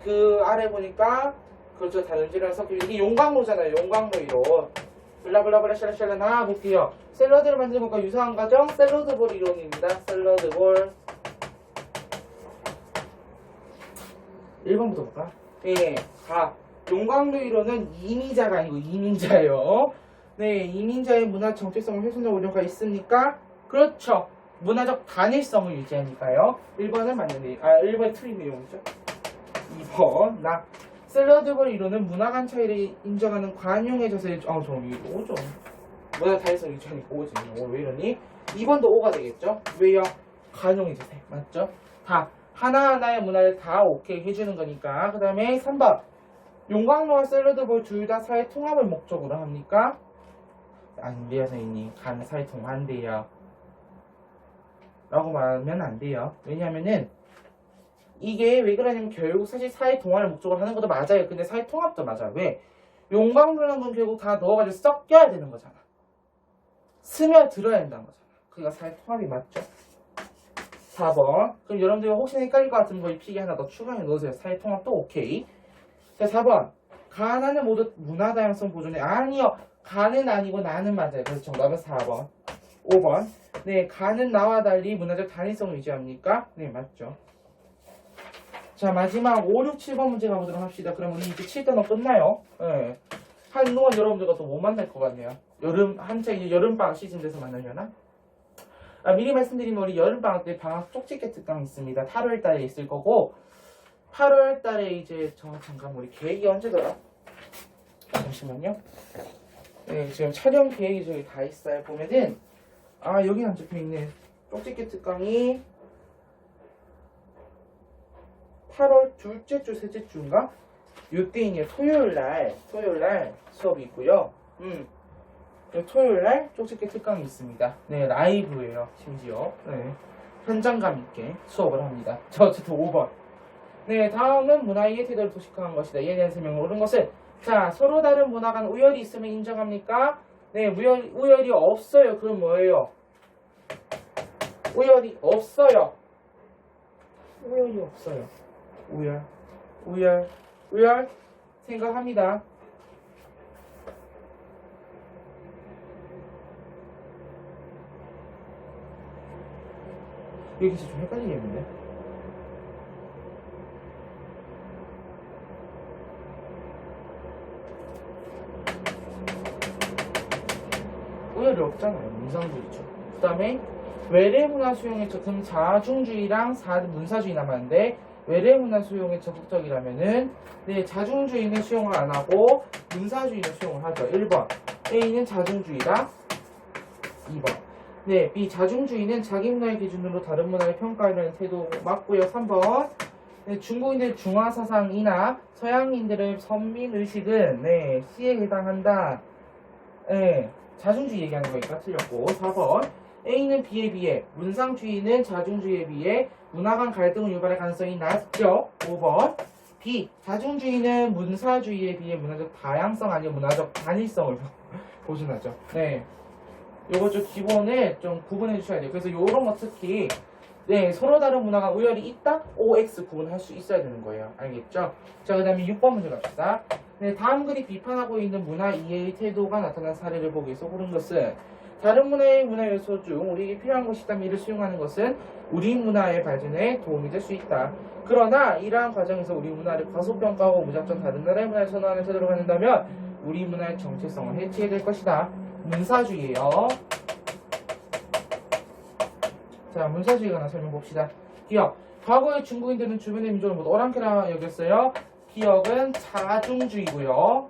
그 아래 보니까 그렇죠. 다른지랑 섞이고 이게 용광로잖아요. 용광로 이론. 블라블라블라 샬랄샬라 나 볼게요. 샐러드를 만드는 것과 유사한 과정 샐러드볼 이론입니다. 샐러드볼. 1번부터 볼까? 네, 용광로 이론은 이미자가 아니고 이민자예요. 네, 이민자의 문화 정체성을 훼손할 우려가 있습니까? 그렇죠. 문화적 단일성을 유지하니까요. 1번은 맞는데, 1번이 틀린 내용이죠. 2번, 샐러드볼 이론은 문화 간 차이를 인정하는 관용의 자세를, 저 이거 오죠. 문화 단일성을 유지하니까 오지. 왜 이러니? 2번도 오가 되겠죠? 왜요? 관용의 자세. 맞죠? 하나하나의 문화를 다 오케이 해주는 거니까. 그 다음에 3번. 용광로와 샐러드볼 둘 다 사회 통합을 목적으로 합니까? 아닌데요, 선생님. 가는 사회 통합한대요. 라고 말하면 안 돼요. 왜냐면은, 이게 왜 그러냐면 결국 사실 사회 통합을 목적으로 하는 것도 맞아요. 근데 사회 통합도 맞아요. 왜? 용광로라는 건 결국 다 넣어가지고 섞여야 되는 거잖아. 스며들어야 된다는 거잖아. 그러니까 사회 통합이 맞죠? 4번. 그럼 여러분들 혹시나 헷갈릴 것 같으면 거기 필기 하나 더 추가해 넣으세요. 사회 통합도 오케이. 자, 4번. 가나는 모두 문화 다양성 보존에 아니요. 가는 아니고 나는 맞아요. 그래서 정답은 4번. 5번. 네, 가는 나와 달리 문화적 단일성을 유지합니까? 네, 맞죠. 자, 마지막 5, 6, 7번 문제 가보도록 합시다. 그러면 이제 7단원 끝나요. 네. 한동안 여러분들과 또 못 만날 것 같네요. 한창 이제 여름방학 시즌 돼서 만나려나? 미리 말씀드리면 우리 여름방학 때 방학 쪽집게 특강 있습니다. 8월 달에 있을 거고, 8월 달에 이제 잠깐 우리 계획이 언제더라? 잠시만요. 네, 지금 촬영 계획이 저기 다 있어요. 보면은, 여기 안 적혀있네. 쪽집게 특강이 8월 둘째 주, 셋째 주인가? 요때 이제 토요일날 수업이 있고요. 토요일날 쪽집게 특강이 있습니다. 네, 라이브예요. 심지어. 네, 현장감 있게 수업을 합니다. 자, 어쨌든 5번. 네, 다음은 문화이해 태도를 도식화한 것이다. 이에 대한 설명을 옳은 것은, 자, 서로 다른 문화 간 우열이 있으면 인정합니까? 네, 우열이 없어요. 그럼 뭐예요? 우열이 없어요. 우열이 없어요. 우열 생각합니다. 여기서 좀 헷갈리겠는데? 우열이 없잖아요. 문상주의죠. 그 다음에 외래문화 수용에 그럼 자중주의랑 문사주의 남았는데 외래문화 수용에 적극적이라면은 네, 자중주의는 수용을 안 하고 문사주의는 수용을 하죠. 1번 A는 자중주의다. 2번 네, B 자중주의는 자기 문화의 기준으로 다른 문화를 평가하려는 태도 맞고요. 3번 네, 중국인들의 중화사상이나 서양인들의 선민의식은 네, C에 해당한다. 네, 자중주의 얘기하는 거니까 틀렸고. 4번 A는 B에 비해 문상주의는 자중주의에 비해 문화 간 갈등을 유발할 가능성이 낮죠. 5번 B 자중주의는 문사주의에 비해 문화적 다양성 아니면 문화적 단일성을 보존하죠. 네, 요거 좀 기본에 좀 구분해 주셔야 돼요. 그래서 요런 거 특히 네, 서로 다른 문화가 우열이 있다? OX 구분할 수 있어야 되는 거예요. 알겠죠? 자, 그 다음에 6번 문제 갑시다. 네, 다음 글이 비판하고 있는 문화 이해의 태도가 나타난 사례를 보기 위해서 고른 것은 다른 문화의 문화 요소 중 우리에게 필요한 것이다면 이를 수용하는 것은 우리 문화의 발전에 도움이 될 수 있다. 그러나 이러한 과정에서 우리 문화를 과소평가하고 무작정 다른 나라의 문화를 선호하는 태도로 갖는다면 우리 문화의 정체성을 해치게 될 것이다. 문사주의예요. 자, 문사주의가 하나 설명봅시다. 기억. 과거의 중국인들은 주변의 민족을 모두 오랑캐라 여겼어요. 기억은 자중주의고요.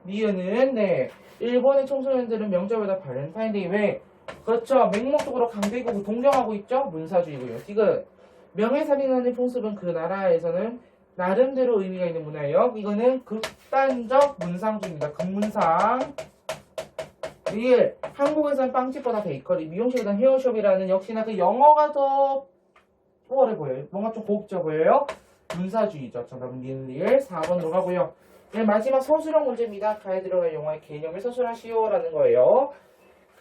니은은 네 일본의 청소년들은 명절보다 발렌타인데이 왜? 그렇죠. 맹목적으로 강대국을 동경하고 있죠. 문사주의고요. 지금 명예살인하는 풍습은 그 나라에서는 나름대로 의미가 있는 문화예요. 이거는 극단적 문상주의입니다. 극문상. 한국에서는 빵집보다 베이커리, 미용실보다 헤어숍이라는 역시나 그 영어가 더 수월해 보여요. 뭔가 좀 고급져 보여요. 문사주의죠. 정답은 니은 4번으로 가고요. 네, 마지막 서술형 문제입니다. 가에 들어갈 영화의 개념을 서술하시오라는 거예요.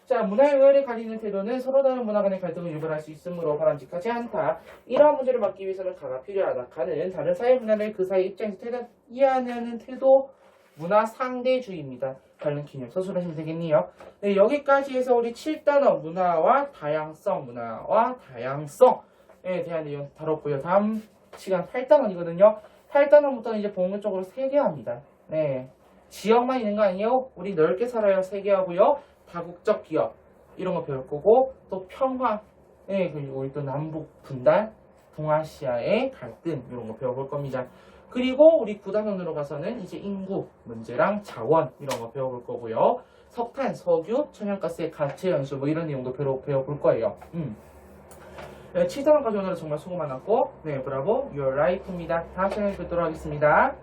자, 문화의 의외를 가리는 태도는 서로 다른 문화 간의 갈등을 유발할 수 있으므로 바람직하지 않다. 이러한 문제를 막기 위해서는 가가 필요하다. 가는 다른 사회 문화를 그 사회 입장에서 이해하는 태도, 문화 상대주의입니다. 관련 개념 서술하시면 되겠네요. 네, 여기까지 해서 우리 7단어 문화와 다양성에 대한 내용 다뤘고요. 다음 시간 8단원이거든요. 8단원부터는 이제 본격적으로 세계화입니다. 네, 지역만 있는 거 아니에요? 우리 넓게 살아요. 세계화고요. 다국적 기업 이런 거 배울 거고 또 평화, 네, 그리고 또 남북 분단, 동아시아의 갈등 이런 거 배워볼 겁니다. 그리고 우리 9단원으로 가서는 이제 인구 문제랑 자원 이런 거 배워볼 거고요. 석탄, 석유, 천연가스의 가치 연수 뭐 이런 내용도 배워볼 거예요. 네, 7단원까지 오늘은 정말 수고 많았고 네, 브라보, you're right입니다. 다음 시간에 뵙도록 하겠습니다.